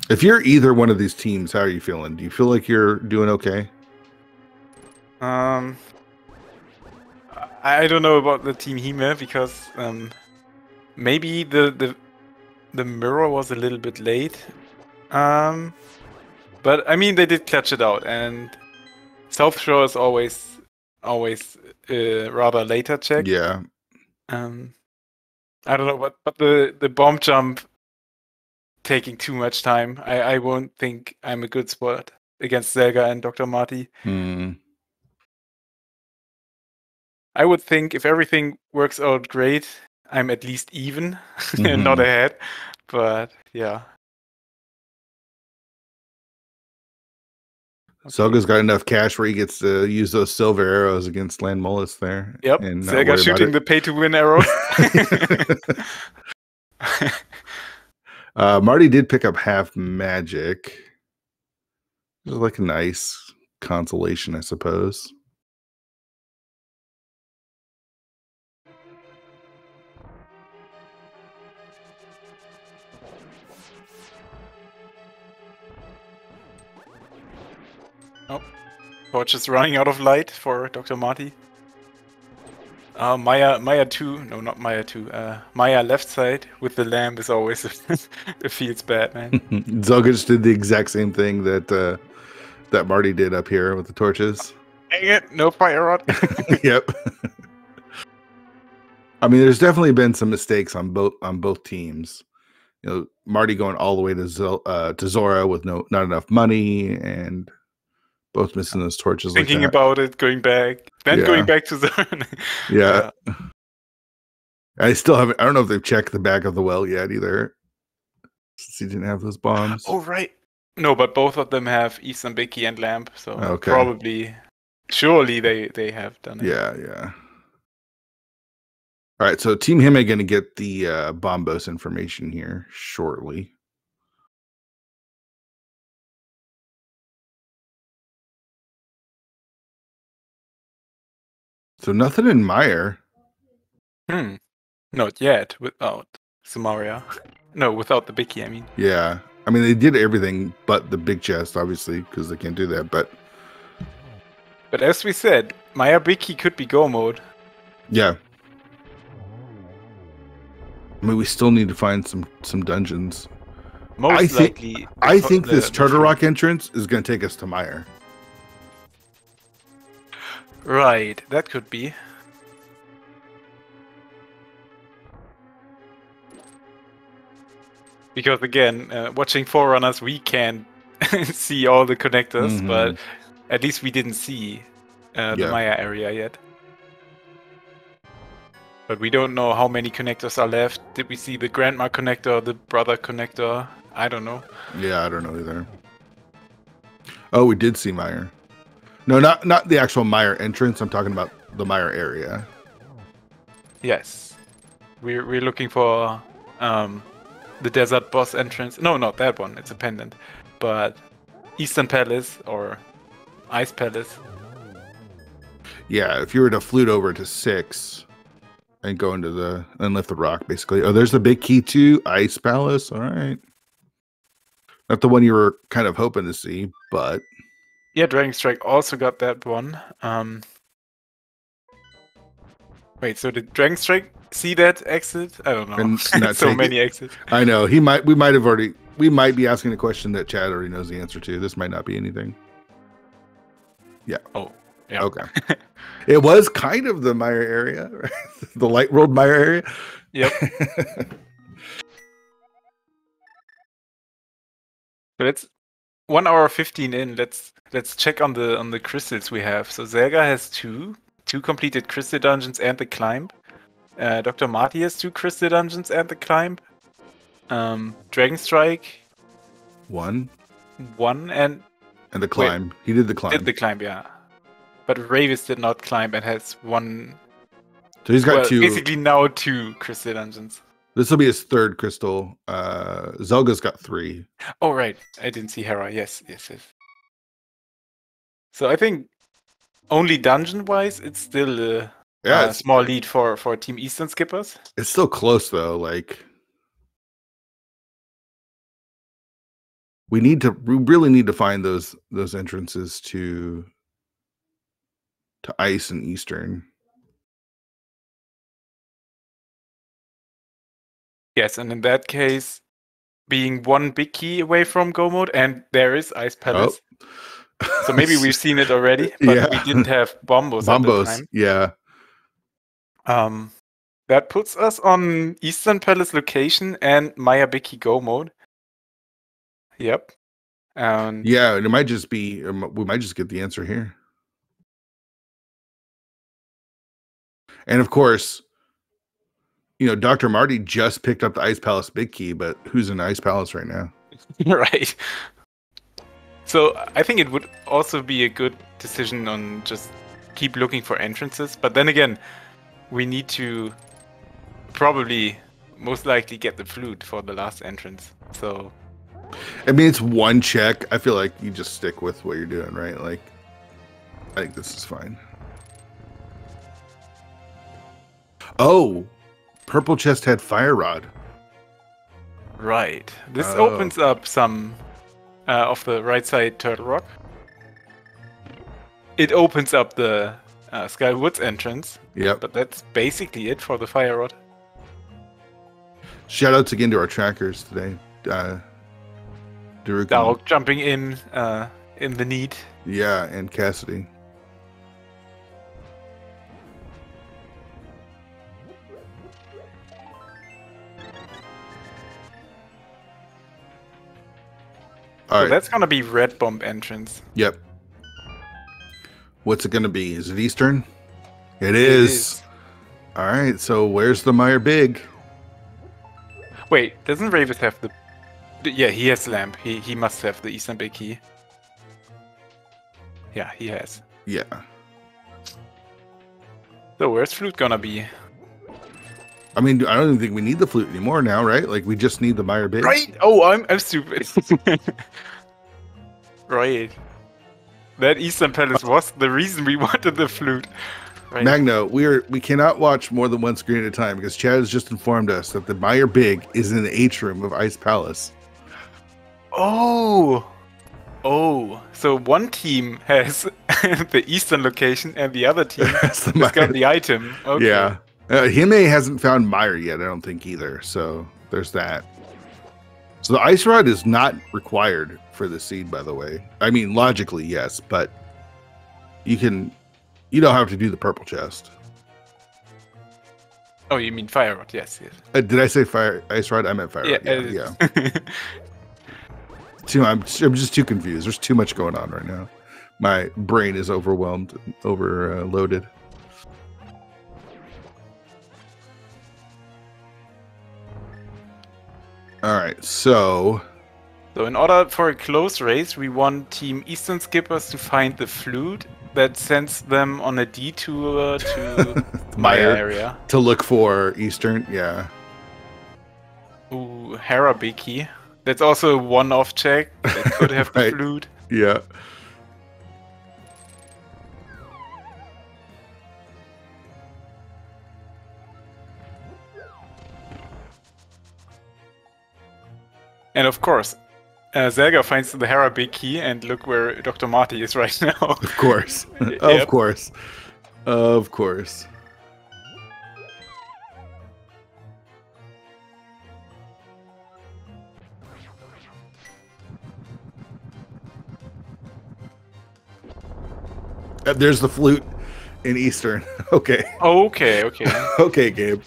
If you're either one of these teams, how are you feeling? Do you feel like you're doing okay? I don't know about the Team Hime because maybe the mirror was a little bit late. But I mean they did clutch it out, and South Shore is always rather later check. Yeah. I don't know, but the bomb jump taking too much time. I won't think I'm a good spot against Zelga and Dr. Marty. I would think if everything works out great, I'm at least even and not ahead. But yeah. Zelga's got enough cash where he gets to use those silver arrows against Land Mullis there. Yep, and Zelga shooting the pay-to-win arrows. Marty did pick up half magic. It was like a nice consolation, I suppose. Oh, torch is running out of light for Dr. Marty. Maya 2, no, not Maya 2. Maya left side with the lamp is always it feels bad, man. Zelga just did the exact same thing that that Marty did up here with the torches. Dang it, no fire rod. Yep. I mean, there's definitely been some mistakes on both teams. You know, Marty going all the way to Zora with not enough money, and both missing those torches. Thinking like that. about it, going back, then going back to Zora. Yeah. I still haven't. I don't know if they've checked the back of the well yet either, since he didn't have those bombs. Oh right, No, but both of them have Eastern Bicky and Lamp, so Okay. surely they have done it. Yeah, yeah. All right, so Team Hime going to get the Bombos information here shortly. So nothing in Meyer. Not yet, without Samaria. No, without the Bicky, I mean. Yeah. I mean, they did everything but the big chest, obviously, because they can't do that. But as we said, Maya Bicky could be go mode. Yeah. I mean, we still need to find some dungeons. Most likely. I think this Turtle Rock entrance is going to take us to Meyer. Right, that could be. Because again, watching Forerunners, we can see all the connectors, but at least we didn't see the Maya area yet. But we don't know how many connectors are left. Did we see the Grandma connector, the Brother connector? I don't know. Yeah, I don't know either. Oh, we did see Meyer. No, not the actual Meyer entrance. I'm talking about the Meyer area. Yes. We're looking for the Desert Boss entrance. No, not that one. It's a pendant. But Eastern Palace or Ice Palace. Yeah, if you were to flute over to 6 and go into and lift the rock, basically. Oh, there's the big key to Ice Palace. All right. Not the one you were kind of hoping to see, but... Yeah, Dragon Strike also got that one. Wait, so did Dragon Strike see that exit? I don't know. And so many exits. I know. We might be asking a question that Chad already knows the answer to. This might not be anything. Yeah. Oh, yeah. Okay. It was kind of the Meyer area, right? The Light World Meyer area. Yep. But it's 1 hour 15 in. Let's check on the crystals we have. So Zelga has two completed crystal dungeons and the climb. Dr. Marty has 2 crystal dungeons and the climb. Dragon Strike 1 and the climb. Wait, he did the climb. Did the climb, yeah. But Ravis did not climb and has 1. So he's got 2. Basically now 2 crystal dungeons. This will be his 3rd crystal. Zelga's got 3. Oh right, I didn't see Hera. Yes. So I think only dungeon-wise, it's still a small lead for Team Eastern skippers. It's still close though. Like we really need to find those entrances to Ice and Eastern. Yes, and in that case, being 1 big key away from go mode, and there is Ice Palace. Oh. So maybe we've seen it already, but we didn't have Bombos at the time. Yeah. That puts us on Eastern Palace location and Maya Biki go mode. Yep. And yeah, it might just be we might just get the answer here. And of course, you know, Dr. Marty just picked up the Ice Palace big key, but who's in Ice Palace right now? Right. So I think it would also be a good decision on just keep looking for entrances. But then again, we need to probably most likely get the flute for the last entrance. So I mean, it's 1 check. I feel like you just stick with what you're doing, right? Like, I think this is fine. Oh, purple chest had fire rod. Right. This opens up some of the right side Turtle Rock. It opens up the Sky Woods entrance. Yep. But that's basically it for the fire rod. Shoutouts again to our trackers today. Dark jumping in the need. Yeah, and Cassidy. So that's gonna be red bomb entrance. Yep. What's it gonna be? Is it Eastern? It is. All right. So where's the Meyer Big? Wait, doesn't Ravis have the Yeah, he has lamp. He must have the Eastern Bay Key. Yeah, he has. Yeah. So where's Flute gonna be? I mean, I don't even think we need the flute anymore now, right? Like, we just need the Meyer big. Right! Oh, I'm stupid. Right. That Eastern Palace was the reason we wanted the flute. Right. Magno, we cannot watch more than one screen at a time because Chad has just informed us that the Meyer Big is in the atrium of Ice Palace. Oh! Oh, so one team has the eastern location and the other team has got the item. Okay. Yeah. Hime hasn't found Meyer yet, I don't think either. So there's that. So the ice rod is not required for the seed, by the way. I mean, logically, yes, but you don't have to do the purple chest. Oh, you mean fire rod? Yes, yes. Did I say ice rod? I meant fire rod. Yeah. I'm just too confused. There's too much going on right now. My brain is overwhelmed, overloaded. All right, so in order for a close race, we want Team Eastern Skippers to find the flute that sends them on a detour to Meyer area to look for Eastern. Yeah. Ooh, Harabiki. That's also a one-off check. That could have right. the flute. Yeah. And of course, Zelga finds the Harabiki, and look where Dr. Marty is right now. Of course. Of course. Of course. There's the flute in Eastern. Okay. Okay. Okay, Gabe.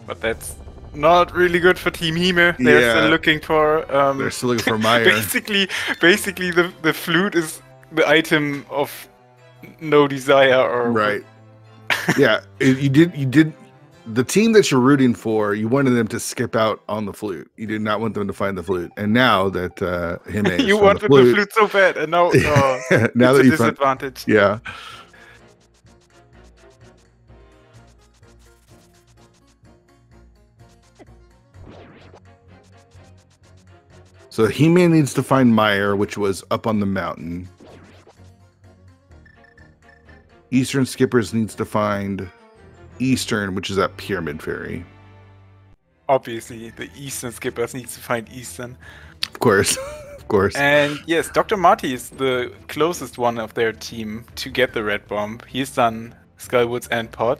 But that's not really good for Team Hime. They're still looking for. They're still looking for Meyer. basically, the flute is the item of no desire, or right. Yeah, you did. The team that you're rooting for, you wanted them to skip out on the flute. You did not want them to find the flute. And now that Hime you wanted the flute so bad, and now now that it's a you disadvantage. Yeah. So Hime needs to find Meyer, which was up on the mountain. Eastern Skippers needs to find Eastern, which is at Pyramid Ferry. Obviously, the Eastern Skippers needs to find Eastern. Of course. Of course. And yes, Dr. Marty is the closest one of their team to get the red bomb. He's done Skullwoods and Pod.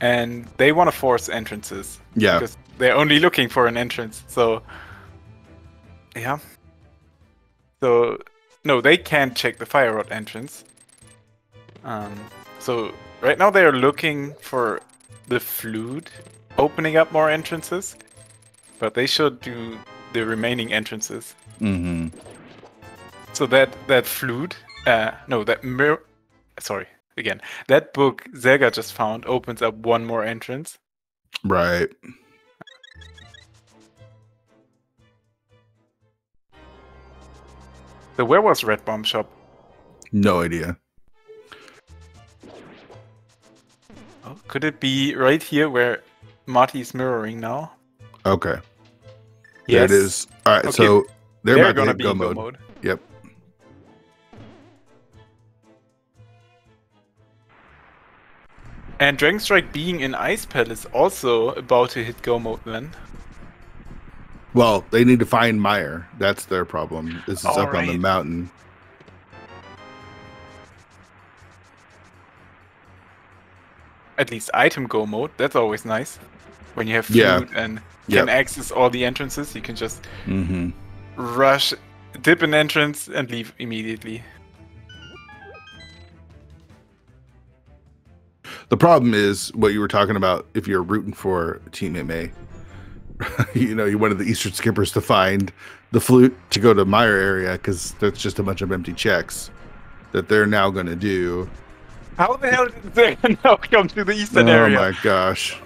And they want to force entrances. Yeah. Because they're only looking for an entrance. So, yeah. So, no, they can't check the fire rod entrance. So, right now they're looking for the flute, opening up more entrances. But they should do the remaining entrances. Mm-hmm. So that flute, that mirror, sorry, again, that book Zelga just found opens up one more entrance. Right. So where was Red Bomb Shop? No idea. Oh, could it be right here where Marty's mirroring now? Okay. Yes. There it is. All right, okay. So they're about to hit go mode. Yep. And Dragon Strike being in Ice Palace also about to hit go mode then. Well, they need to find Meyer. That's their problem. This is up on the mountain. At least item go mode. That's always nice. When you have food and can access all the entrances, you can just rush, dip an entrance, and leave immediately. The problem is what you were talking about. If you're rooting for Team Hime, you know, you wanted the Eastern Skippers to find the flute to go to Meyer area because that's just a bunch of empty checks that they're now going to do. How the hell did they now come to the Eastern area? Oh my gosh.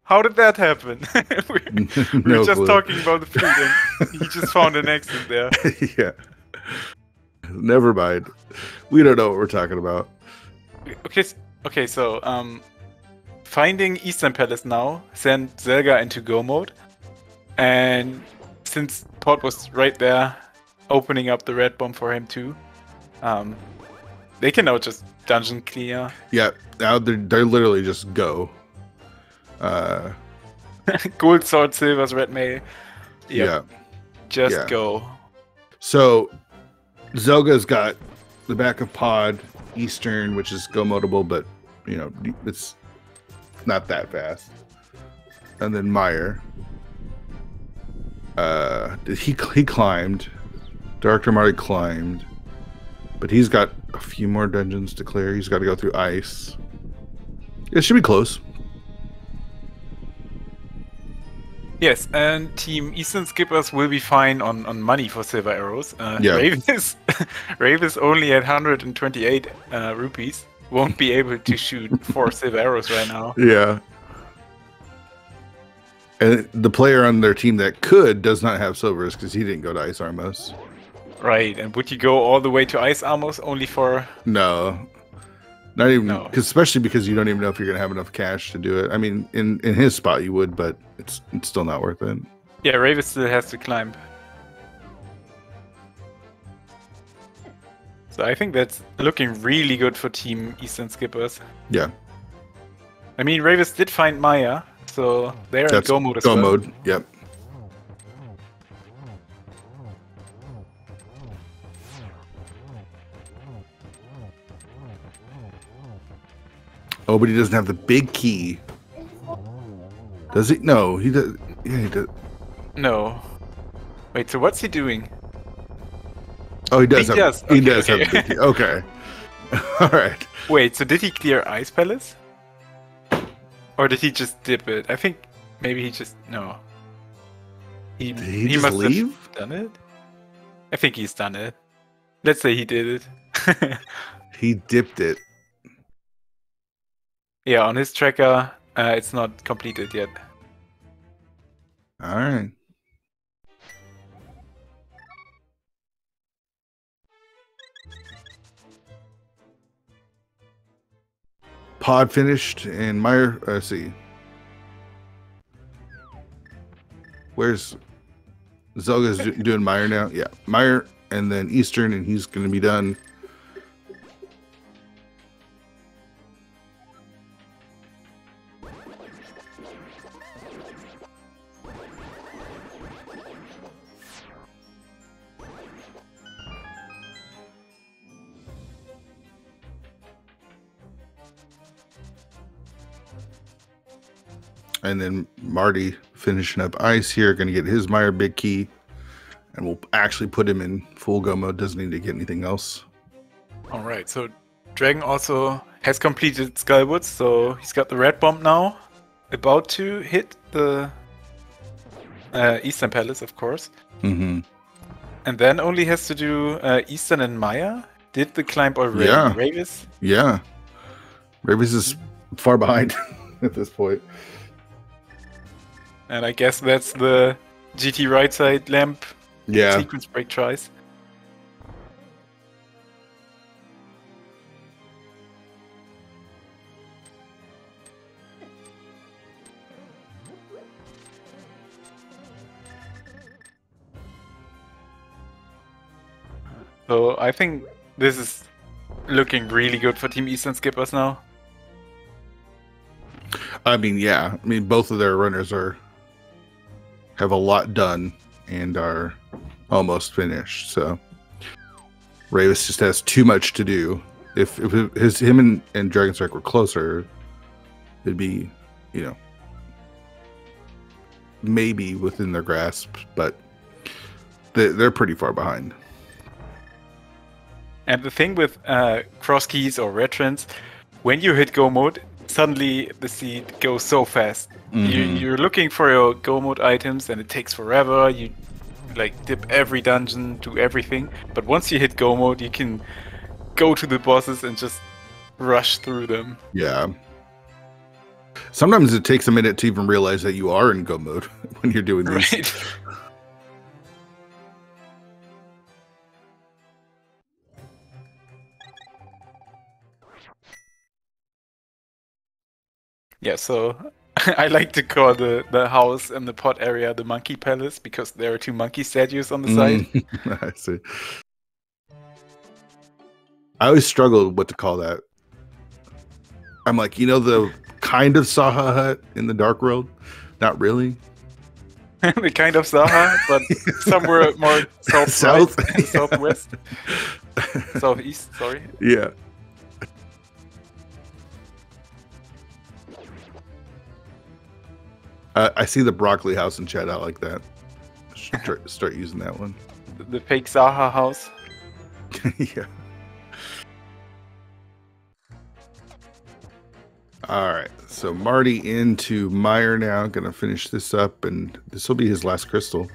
How did that happen? we were just clue. talking about the food, and he just found an exit there. Yeah. Never mind. We don't know what we're talking about. Okay, so finding Eastern Palace now sent Zelga into go mode, and since Pod was right there, opening up the red bomb for him too, they can now just dungeon clear. Yeah, now they're literally just go. Gold sword, silver's red mail. Yep. Yeah, just go. So Zelga's got the back of Pod, Eastern, which is go modable, but you know it's not that fast. And then Meyer, he climbed. Dark already climbed, but he's got a few more dungeons to clear. He's got to go through ice. It should be close. Yes, and Team Eastern Skippers will be fine on money for silver arrows. Ravis only at 128 rupees. Won't be able to shoot 4 silver arrows right now. Yeah. And the player on their team that could does not have silvers because he didn't go to Ice Armos. Right, and would you go all the way to Ice Armos only for... No. Not even, especially because you don't even know if you're going to have enough cash to do it. I mean, in his spot you would, but it's still not worth it. Yeah, Ravis still has to climb. So I think that's looking really good for Team Eastern Skippers. Yeah. I mean, Ravis did find Maya, so they're in go mode as well. Go mode, yep. Oh, but he doesn't have the big key. Does he? No, he does. Yeah, he does. No. Wait, so what's he doing? Oh, he does. He does have the big key. Okay. All right. Wait, so did he clear Ice Palace? Or did he just dip it? I think maybe he just... No. Did he just must leave? have done it? I think he's done it. Let's say he did it. He dipped it. Yeah, on his tracker, it's not completed yet. All right. Pod finished, and Meyer. Let's see. Where's Zelga's doing Meyer now? Yeah, Meyer, and then Eastern, and he's going to be done. And then Marty finishing up ice here, going to get his Meyer big key, and we'll actually put him in full go mode. Doesn't need to get anything else. All right, so Dragon also has completed Skullwoods, so he's got the red bomb now, about to hit the Eastern Palace, of course. Mm-hmm. And then only has to do Eastern and Maya. Did the climb already? Yeah. Ravis? Yeah. Ravis is far behind at this point. And I guess that's the GT right side lamp sequence break tries. So I think this is looking really good for Team Eastern Skippers now. I mean, yeah. I mean, both of their runners have a lot done and are almost finished. So Ravis just has too much to do. If him and Dragon Strike were closer, it'd be, you know, maybe within their grasp, but they're pretty far behind. And the thing with cross keys or veterans, when you hit go mode, suddenly the seed goes so fast. Mm-hmm. You're looking for your go mode items and it takes forever. You like dip every dungeon, do everything. But once you hit go mode, you can go to the bosses and just rush through them. Yeah. Sometimes it takes a minute to even realize that you are in go mode when you're doing these. Right. Yeah, so I like to call the house and the pot area the monkey palace because there are 2 monkey statues on the side. I see. I always struggle what to call that. I'm like, the kind of Saha hut in the Dark World? Not really. The kind of Saha, but somewhere more south, southwest, southeast. Sorry. Yeah. I see the broccoli house in chat. I like that. Start using that one. The fake Saha house. Yeah. All right. So Marty into Meyer now. Gonna finish this up, and this will be his last crystal.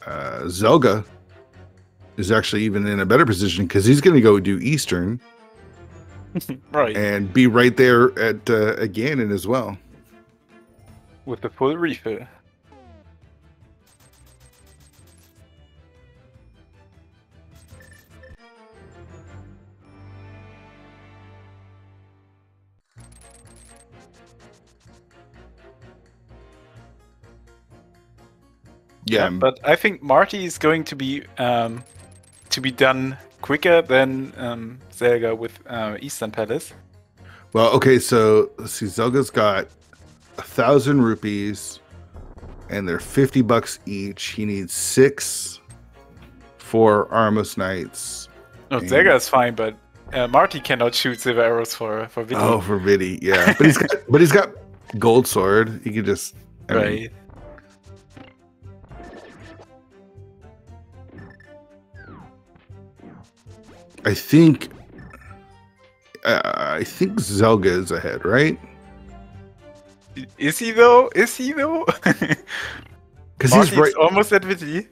Zelga is actually even in a better position because he's gonna go do Eastern, Right. and be right there at Ganon as well. With the full refill. Yeah, but I think Marty is going to be done quicker than Zelga with Eastern Palace. Well, okay, so let's see. Zelga's got 1,000 rupees, and they're $50 each. He needs 6 for Armos Knights. No, Zelga is fine, but Marty cannot shoot silver arrows for Vidi. Oh, for Vidi, yeah. But he's got gold sword. He could just right. I think Zelga is ahead, right? Is he though? Because he's right almost at Vidi.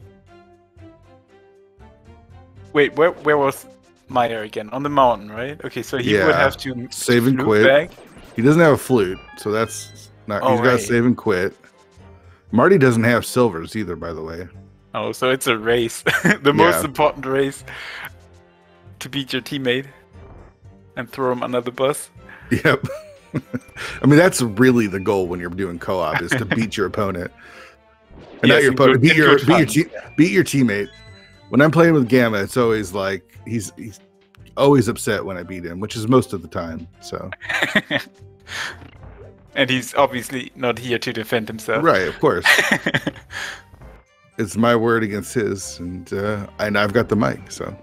Wait, where was Meyer again? On the mountain, right? Okay, so he would have to save and quit. Back. He doesn't have a flute, so that's not. Oh, he's got to save and quit. Marty doesn't have silvers either, by the way. Oh, so it's a race, the most important race to beat your teammate and throw him under the bus. Yep. I mean, that's really the goal when you're doing co-op is to beat your opponent. And not your opponent, beat your teammate. When I'm playing with Gamma, it's always like he's always upset when I beat him, which is most of the time. So, and he's obviously not here to defend himself, right? Of course, it's my word against his, and I've got the mic, so.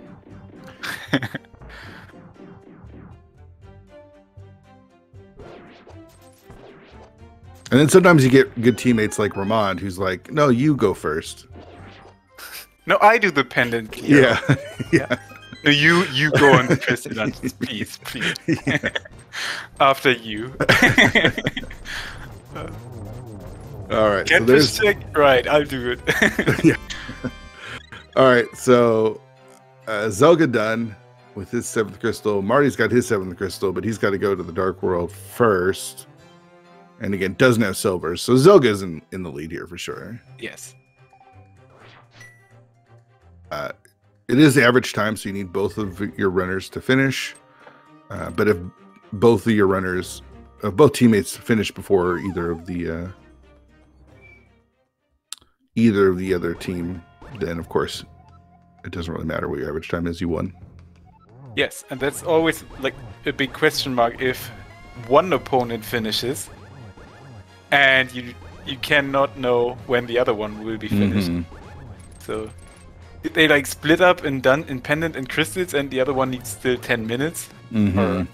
And then sometimes you get good teammates like Ramon, who's like, "No, you go first." No, I do the pendant clear. Yeah, yeah. No, you go on the Christian dungeons, please. Yeah. After you. All right. Get this check. Right, I'll do it. Yeah. All right. So Zelga done with his 7th crystal. Marty's got his 7th crystal, but he's got to go to the Dark World first. And again, doesn't have silvers. So Zelga's in the lead here for sure. Yes. It is average time, so you need both of your runners to finish. But if both of your runners, both teammates finish before either of the other team, then of course it doesn't really matter what your average time is. You won. Yes, and that's always like a big question mark if one opponent finishes, and you cannot know when the other one will be finished. So they like split up and done in pendant and crystals, and the other one needs still 10 minutes. Or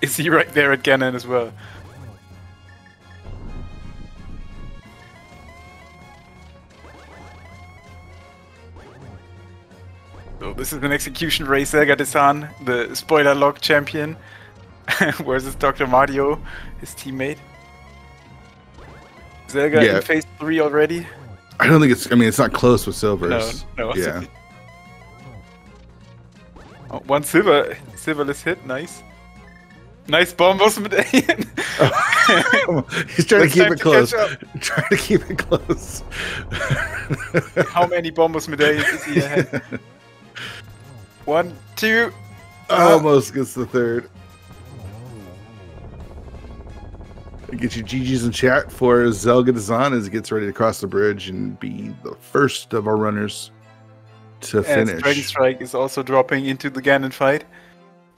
is he right there at Ganon as well? So this is an execution race. Zelga Desan, the spoiler lock champion, versus Dr. Mario, his teammate. Zelga in phase 3 already. I don't think it's. I mean, it's not close with silvers. No. Yeah. Oh, one silverless hit, nice. Nice bombos medallion. He's trying to keep it close. Catch Trying to keep it close. up. How many bombos medallions is he ahead? 1, 2. Almost gets the third. Get your GGs in chat for Zelga Dazan as he gets ready to cross the bridge and be the first of our runners to finish. Dragon Strike is also dropping into the Ganon fight.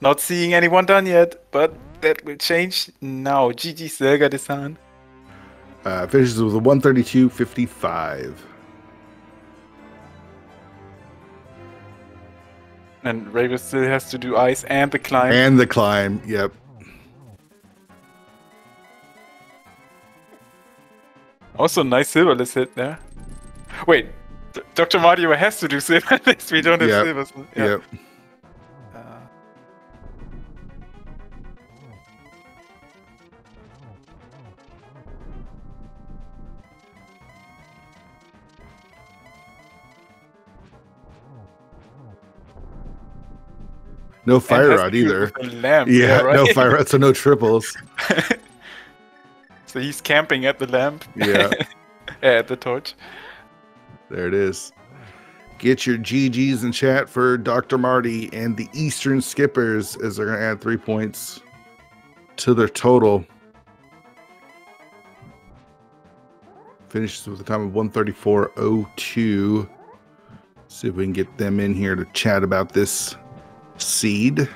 Not seeing anyone done yet, but that will change now. GG Zelga Dazan. Finishes with a 132.55. And Raver still has to do ice and the climb. And the climb, yep. Also, nice silverless hit there. Wait, Dr. Mario has to do silverless. We don't have silvers. Yep. No fire rod either. Lamp. Yeah, right? no fire rod, so no triples. So he's camping at the lamp. Yeah. At the torch. There it is. Get your GGs in chat for Dr. Marty and the Eastern Skippers as they're going to add 3 points to their total. Finishes with a time of 134.02. See if we can get them in here to chat about this seed.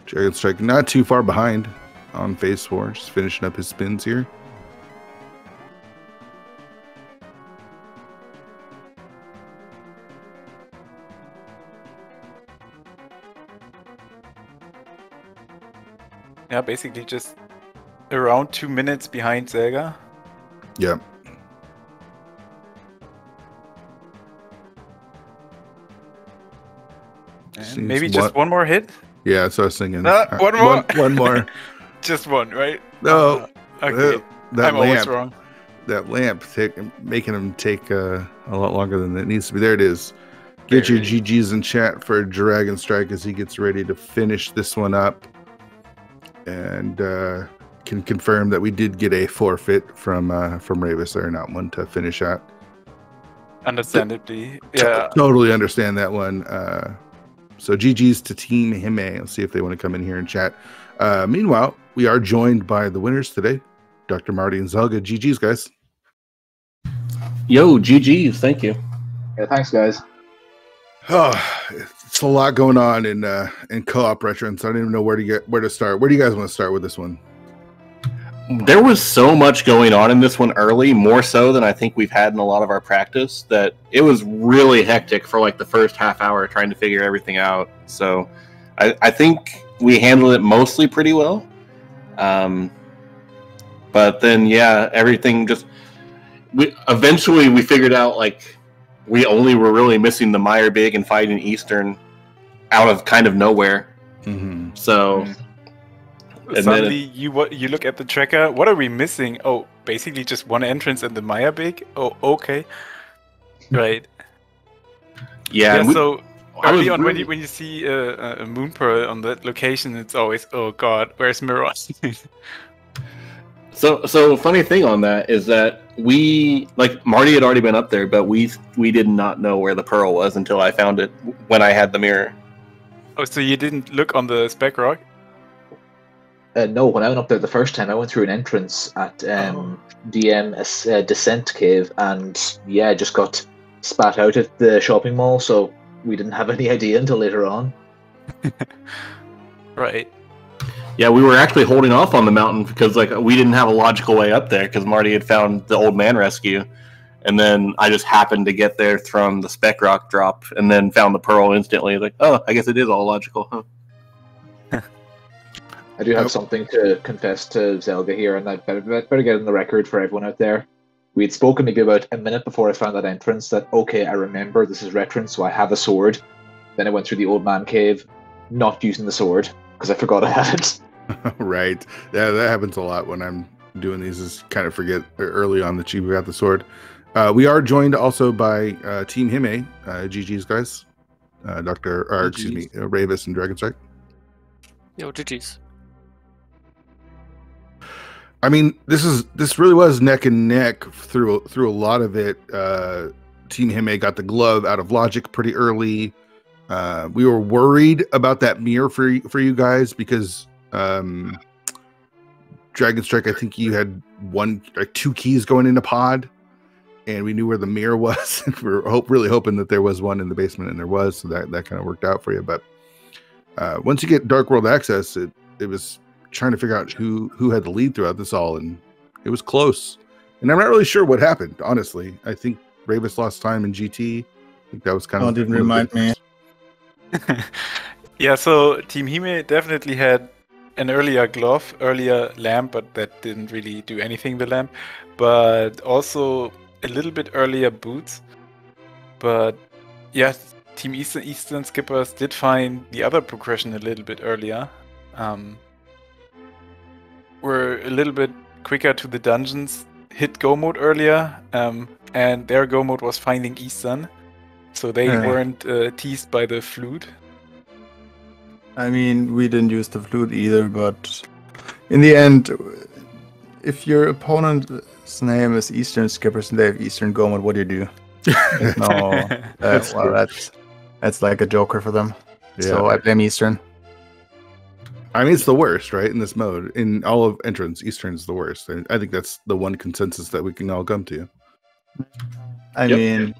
Dragon Strike not too far behind on phase 4, just finishing up his spins here. Yeah, basically just around 2 minutes behind Zelga. Yep. And maybe just one more hit? Yeah, that's what I was thinking. One more? One more. Just one, right? No. Okay. That I'm lamp, always wrong. That lamp making him take a lot longer than it needs to be. There it is. Get your GGs in chat for Dragon Strike as he gets ready to finish this one up. And can confirm that we did get a forfeit from Ravis there, not one to finish at. Understandably. Yeah. Totally understand that one. So GG's to Team Hime. Let's see if they want to come in here and chat. Meanwhile, we are joined by the winners today, Dr. Marty and Zelga. GG's, guys. Yo, GG's. Thank you. Yeah, thanks, guys. Oh, it's a lot going on in co-op veterans. I don't even know where to start. Where do you guys want to start with this one? There was so much going on in this one early, more so than I think we've had in a lot of our practice, that it was really hectic for like the first half hour trying to figure everything out. So I think we handled it mostly pretty well. But then, yeah, everything just... Eventually we figured out, like, we only were really missing the Meyer Big and fighting Eastern out of kind of nowhere. Mm-hmm. So... And suddenly you look at the tracker. What are we missing? Oh, basically just one entrance in the Maya Big. Oh, okay, right. Yeah. So early on, when you see a Moon Pearl on that location, it's always, oh god, where's Miros? So funny thing on that is that Marty had already been up there, but we did not know where the Pearl was until I found it when I had the mirror. Oh, so you didn't look on the spec rock? No, when I went up there the first time, I went through an entrance at DM Descent Cave, and yeah, I just got spat out at the shopping mall, so we didn't have any idea until later on. Right. Yeah, we were actually holding off on the mountain because we didn't have a logical way up there because Marty had found the old man rescue, and then I just happened to get there from the spec rock drop, and then found the Pearl instantly. Like, oh, I guess it is all logical, huh? I do have something to confess to Zelga here, and I better get on the record for everyone out there. We had spoken maybe about a minute before I found that entrance that, okay, I remember this is Retron, so I have a sword. Then I went through the old man cave, not using the sword, because I forgot I had it. Right. Yeah, that happens a lot when I'm doing these, is kind of forget early on that you got the sword. We are joined also by Team Hime. GG's, guys. Ravis and Dragon Strike. Yo, GG's. I mean, this really was neck and neck through a lot of it. Team Hime got the glove out of logic pretty early. We were worried about that mirror for you guys because Dragon Strike, I think you had 2 keys going into pod, and we knew where the mirror was. We were really hoping that there was one in the basement, and there was, so that kind of worked out for you. But once you get Dark World access, it was trying to figure out who had the lead throughout this all, and it was close. And I'm not really sure what happened, honestly. I think Ravis lost time in GT. I think that was kind of... Didn't remind me. Yeah, so Team Hime definitely had an earlier glove, earlier lamp, but that didn't really do anything, the lamp. But also a little bit earlier boots. But yeah, Team Eastern Skippers did find the other progression a little bit earlier. Were a little bit quicker to the dungeons, hit go mode earlier, and their go mode was finding Eastern. So they weren't teased by the flute. I mean, we didn't use the flute either, but in the end, if your opponent's name is Eastern Skippers and they have Eastern Gomod, what do you do? No, that's like a joker for them. Yeah. So I blame Eastern. I mean, it's the worst, right? In this mode, in all of entrance, Eastern is the worst. I think that's the one consensus that we can all come to. I mean,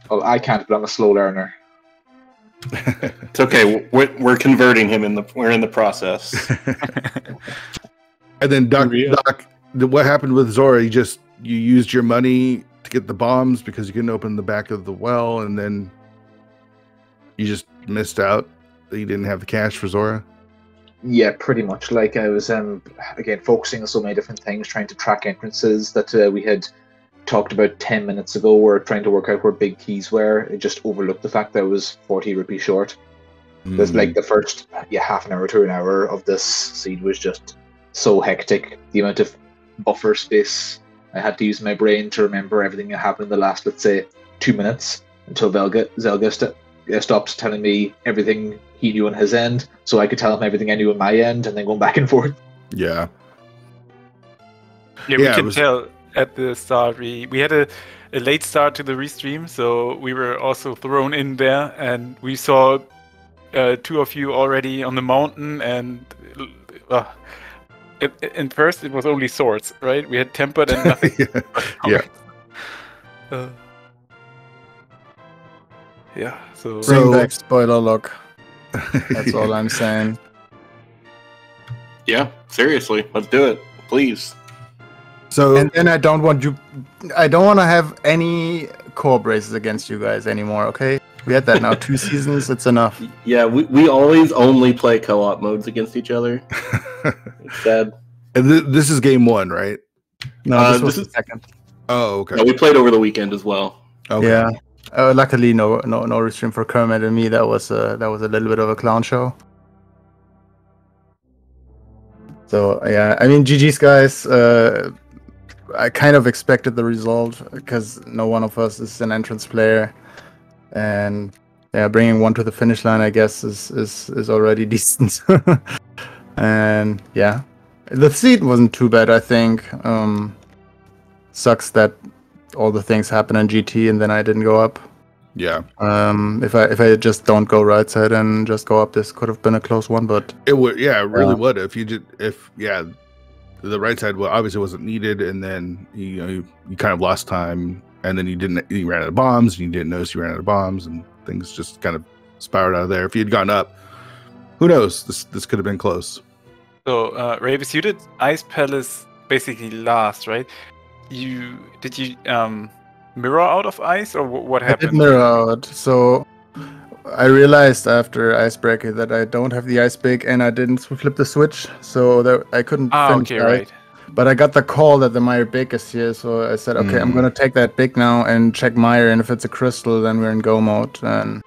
well, I can't, but I'm a slow learner. It's okay. We're converting him we're in the process. And then Doc, what happened with Zora? You used your money to get the bombs because you couldn't open the back of the well, and then you just missed out that you didn't have the cash for Zora. Yeah, pretty much. Like I was again focusing on so many different things, trying to track entrances that we had talked about 10 minutes ago. We're trying to work out where big keys were. It just overlooked the fact that I was 40 rupees short. There's like the first half an hour to an hour of this seed was just so hectic. The amount of buffer space I had to use my brain to remember everything that happened in the last, let's say, 2 minutes until Zelga stopped telling me everything he knew on his end, so I could tell him everything I knew on my end, and then going back and forth. Yeah. Yeah, we can tell at the start. We had a late start to the restream, so we were also thrown in there, and we saw 2 of you already on the mountain, and in first it was only swords, right? We had tempered and nothing. Yeah. Yeah. So bring back spoiler lock. That's all I'm saying. Yeah, seriously, let's do it, please. So and then I don't want to have any co-op races against you guys anymore. Okay, we had that now 2 seasons. It's enough. Yeah, we always only play co-op modes against each other. It's sad. And this is game 1, right? No, this was the second. Oh, okay. No, we played over the weekend as well. Okay. Yeah. Luckily, no restream for Kermit and me. That was a little bit of a clown show. So yeah, I mean, GG's guys. I kind of expected the result because no one of us is an entrance player, and yeah, bringing one to the finish line, I guess, is already decent. And yeah, the seed wasn't too bad. I think sucks that all the things happen in GT and then I didn't go up. Yeah. If I just don't go right side and just go up, this could have been a close one, but it would. Yeah, it really would. The right side obviously wasn't needed, and then you kind of lost time, and then you ran out of bombs, and you didn't notice you ran out of bombs, and things just kind of spiraled out of there. If you'd gone up, who knows? This could have been close. So Ravis, you did Ice Palace basically last, right? Did you mirror out of ice, or what happened? I did mirror out. So I realized after Icebreaker that I don't have the ice pick, and I didn't flip the switch, so that I couldn't finish okay, right. But I got the call that the Meyer Big is here, so I said, okay, I'm gonna take that big now and check Meyer, and if it's a crystal, then we're in go mode. And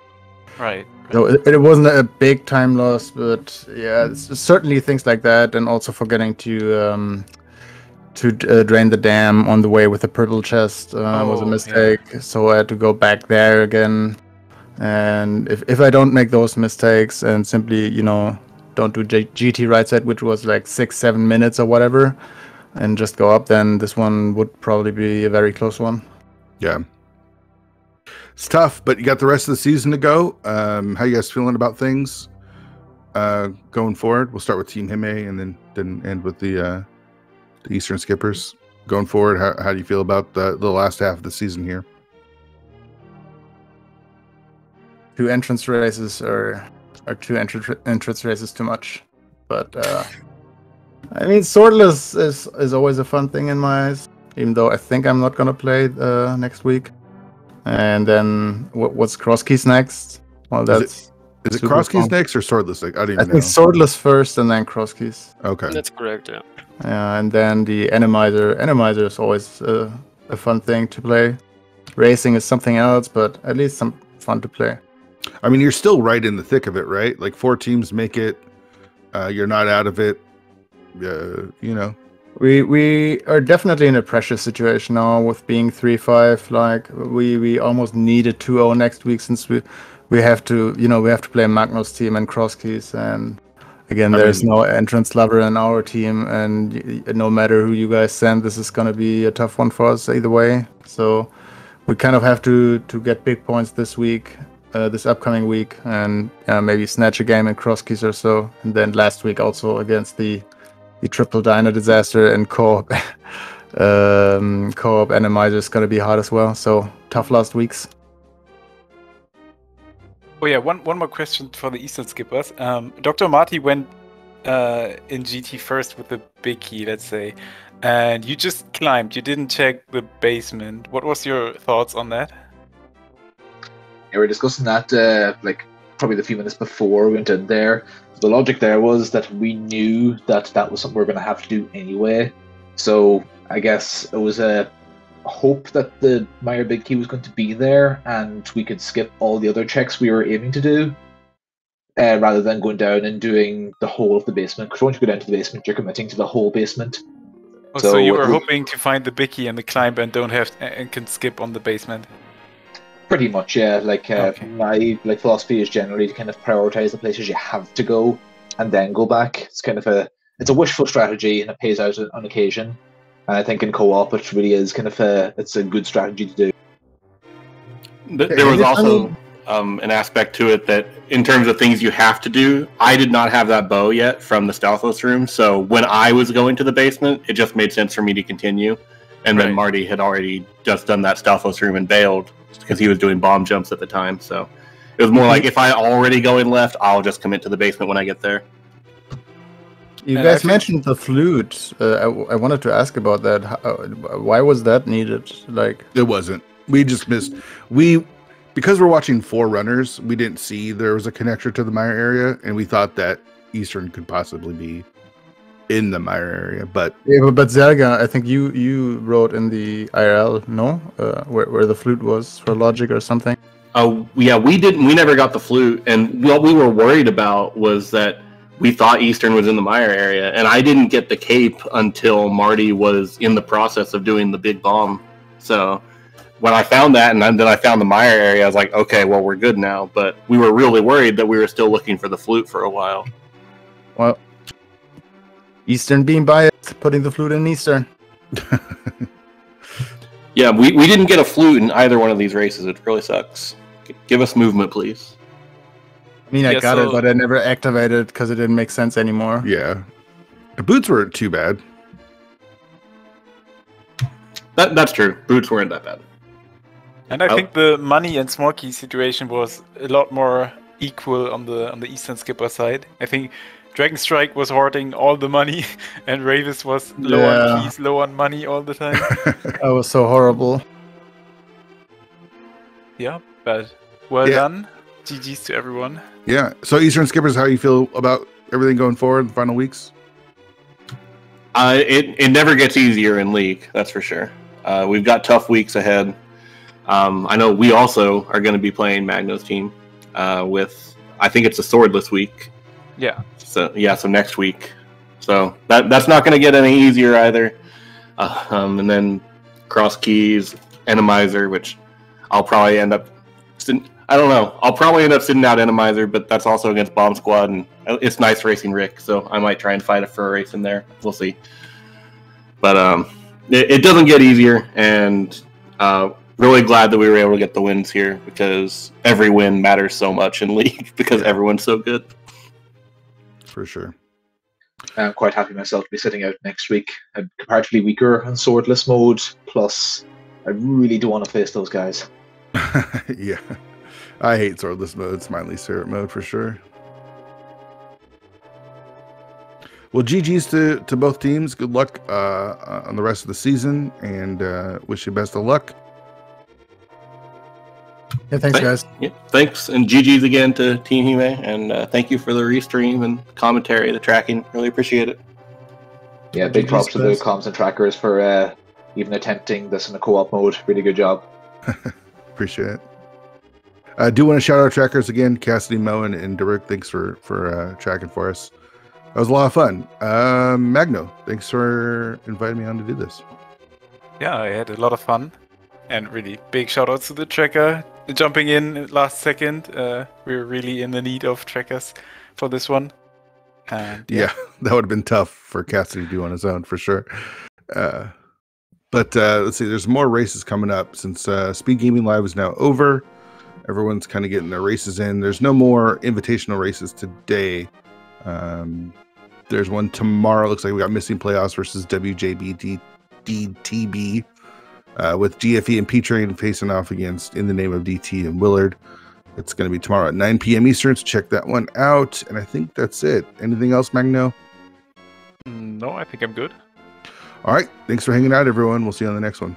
right. So it wasn't a big time loss, but yeah, it's certainly things like that, and also forgetting to drain the dam on the way with the purple chest was a mistake. Yeah. So I had to go back there again. And if I don't make those mistakes and simply, don't do GT right side, which was like 6-7 minutes or whatever, and just go up, then this one would probably be a very close one. Yeah. It's tough, but you got the rest of the season to go. How you guys feeling about things going forward? We'll start with Team Hime and then end with the Eastern Skippers. Going forward, how do you feel about the last half of the season here? 2 entrance races are 2 entrance races too much, but I mean, swordless is always a fun thing in my eyes, even though I think I'm not gonna play next week. And then what's cross keys next? Well, that's is it cross keys next or swordless? Like, I don't even know. think swordless first and then cross keys. Okay, That's correct. Yeah. Yeah, and then the Randomizer. Randomizer is always a fun thing to play. Racing is something else, but at least some fun to play. I mean, you're still right in the thick of it, right? Like 4 teams make it. You're not out of it. You know. We are definitely in a pressure situation now with being 3-5. Like we almost need a 2-0 next week, since we have to play Magnus team and cross keys, and again there's no entrance lover in our team, and no matter who you guys send, this is gonna be a tough one for us either way. So we kind of have to get big points this week, this upcoming week, and maybe snatch a game in cross keys or so, and then last week also against the triple dino disaster and co-op Randomizer is going to be hard as well. So tough last weeks. Oh yeah, one more question for the Eastern Skippers. Dr. Marty went in GT first with the big key, let's say, and you just climbed. You didn't check the basement. What was your thoughts on that? Yeah, we were discussing that like probably the few minutes before we went in there. The logic there was that we knew that was something we were going to have to do anyway. So I guess it was a hope that the Meyer Big Key was going to be there and we could skip all the other checks we were aiming to do, rather than going down and doing the whole of the basement. Because once you go down to the basement, you're committing to the whole basement. Oh, so you were hoping to find the big key and the climb and can skip on the basement. Pretty much, yeah. Like Okay. my philosophy is generally to kind of prioritize the places you have to go and then go back. It's kind of a wishful strategy, and it pays out on occasion. And I think in co-op it really is kind of it's a good strategy to do. There was also an aspect to it that, in terms of things you have to do, I did not have that bow yet from the Stalfos room. So when I was going to the basement, it just made sense for me to continue. And then Marty had already just done that Stalfos room and bailed, because he was doing bomb jumps at the time. So it was more like, if I already going left, I'll just commit to the basement when I get there. You guys mentioned the flute. I wanted to ask about that. Why was that needed? Like, it wasn't. We just missed. Because we're watching 4 runners, we didn't see there was a connector to the Meyer area, and we thought that Eastern could possibly be in the Meyer area. But Zelga, I think you wrote in the IRL, no, where the flute was for logic or something. Oh yeah, we never got the flute, and what we were worried about was that we thought Eastern was in the Meyer area, and I didn't get the cape until Marty was in the process of doing the big bomb. So when I found that, and then I found the Meyer area, I was like, okay, well, we're good now. But we were really worried that we were still looking for the flute for a while. Well, Eastern being biased, putting the flute in Eastern. Yeah, we didn't get a flute in either one of these races. It really sucks. Give us movement, please. I mean, I got it, but I never activated it because it didn't make sense anymore. Yeah. The boots weren't too bad. That's true. Boots weren't that bad. And I think the money and small key situation was a lot more equal on the Eastern Skipper side. I think Dragon Strike was hoarding all the money, and Ravis was low on keys, low on money all the time. That was so horrible. Yeah, but well done. GG's to everyone. Yeah. So Eastern Skippers, how you feel about everything going forward in the final weeks? It never gets easier in League, that's for sure. We've got tough weeks ahead. I know we also are going to be playing Magno's team with, I think it's a swordless week. Yeah. So next week. So that's not going to get any easier either. And then cross keys, Randomizer, which I'll probably end up I don't know. I'll probably end up sitting out Randomizer, but that's also against Bomb Squad, and it's nice racing Rick, so I might try and fight for a race in there. We'll see. But it doesn't get easier, and really glad that we were able to get the wins here, because every win matters so much in League, because everyone's so good. For sure. I'm quite happy myself to be sitting out next week. I'm comparatively weaker in swordless mode, plus I really do want to face those guys. Yeah. I hate swordless mode. It's my least favorite mode for sure. Well, GG's to both teams. Good luck on the rest of the season, and wish you best of luck. Yeah, thanks, guys. Yeah, thanks, and GG's again to Team Hime, and thank you for the restream and commentary, the tracking. Really appreciate it. Yeah, big props to the comms and trackers for even attempting this in a co-op mode. Really good job. Appreciate it. I do want to shout out trackers again, Cassidy, Mo, and Derek. Thanks for tracking for us. That was a lot of fun. Magno, thanks for inviting me on to do this. Yeah, I had a lot of fun, and really big shout outs to the tracker jumping in last second. We were really in the need of trackers for this one. And yeah, that would have been tough for Cassidy to do on his own for sure. But let's see, there's more races coming up since Speed Gaming Live is now over. Everyone's kind of getting their races in. There's no more invitational races today. There's one tomorrow. Looks like we got Missing Playoffs versus WJBDTB with GFE and P-Train facing off against In the Name of DT and Willard. It's going to be tomorrow at 9 p.m. Eastern, so check that one out. And I think that's it. Anything else, Magno? no, I think I'm good. All right. Thanks for hanging out, everyone. We'll see you on the next one.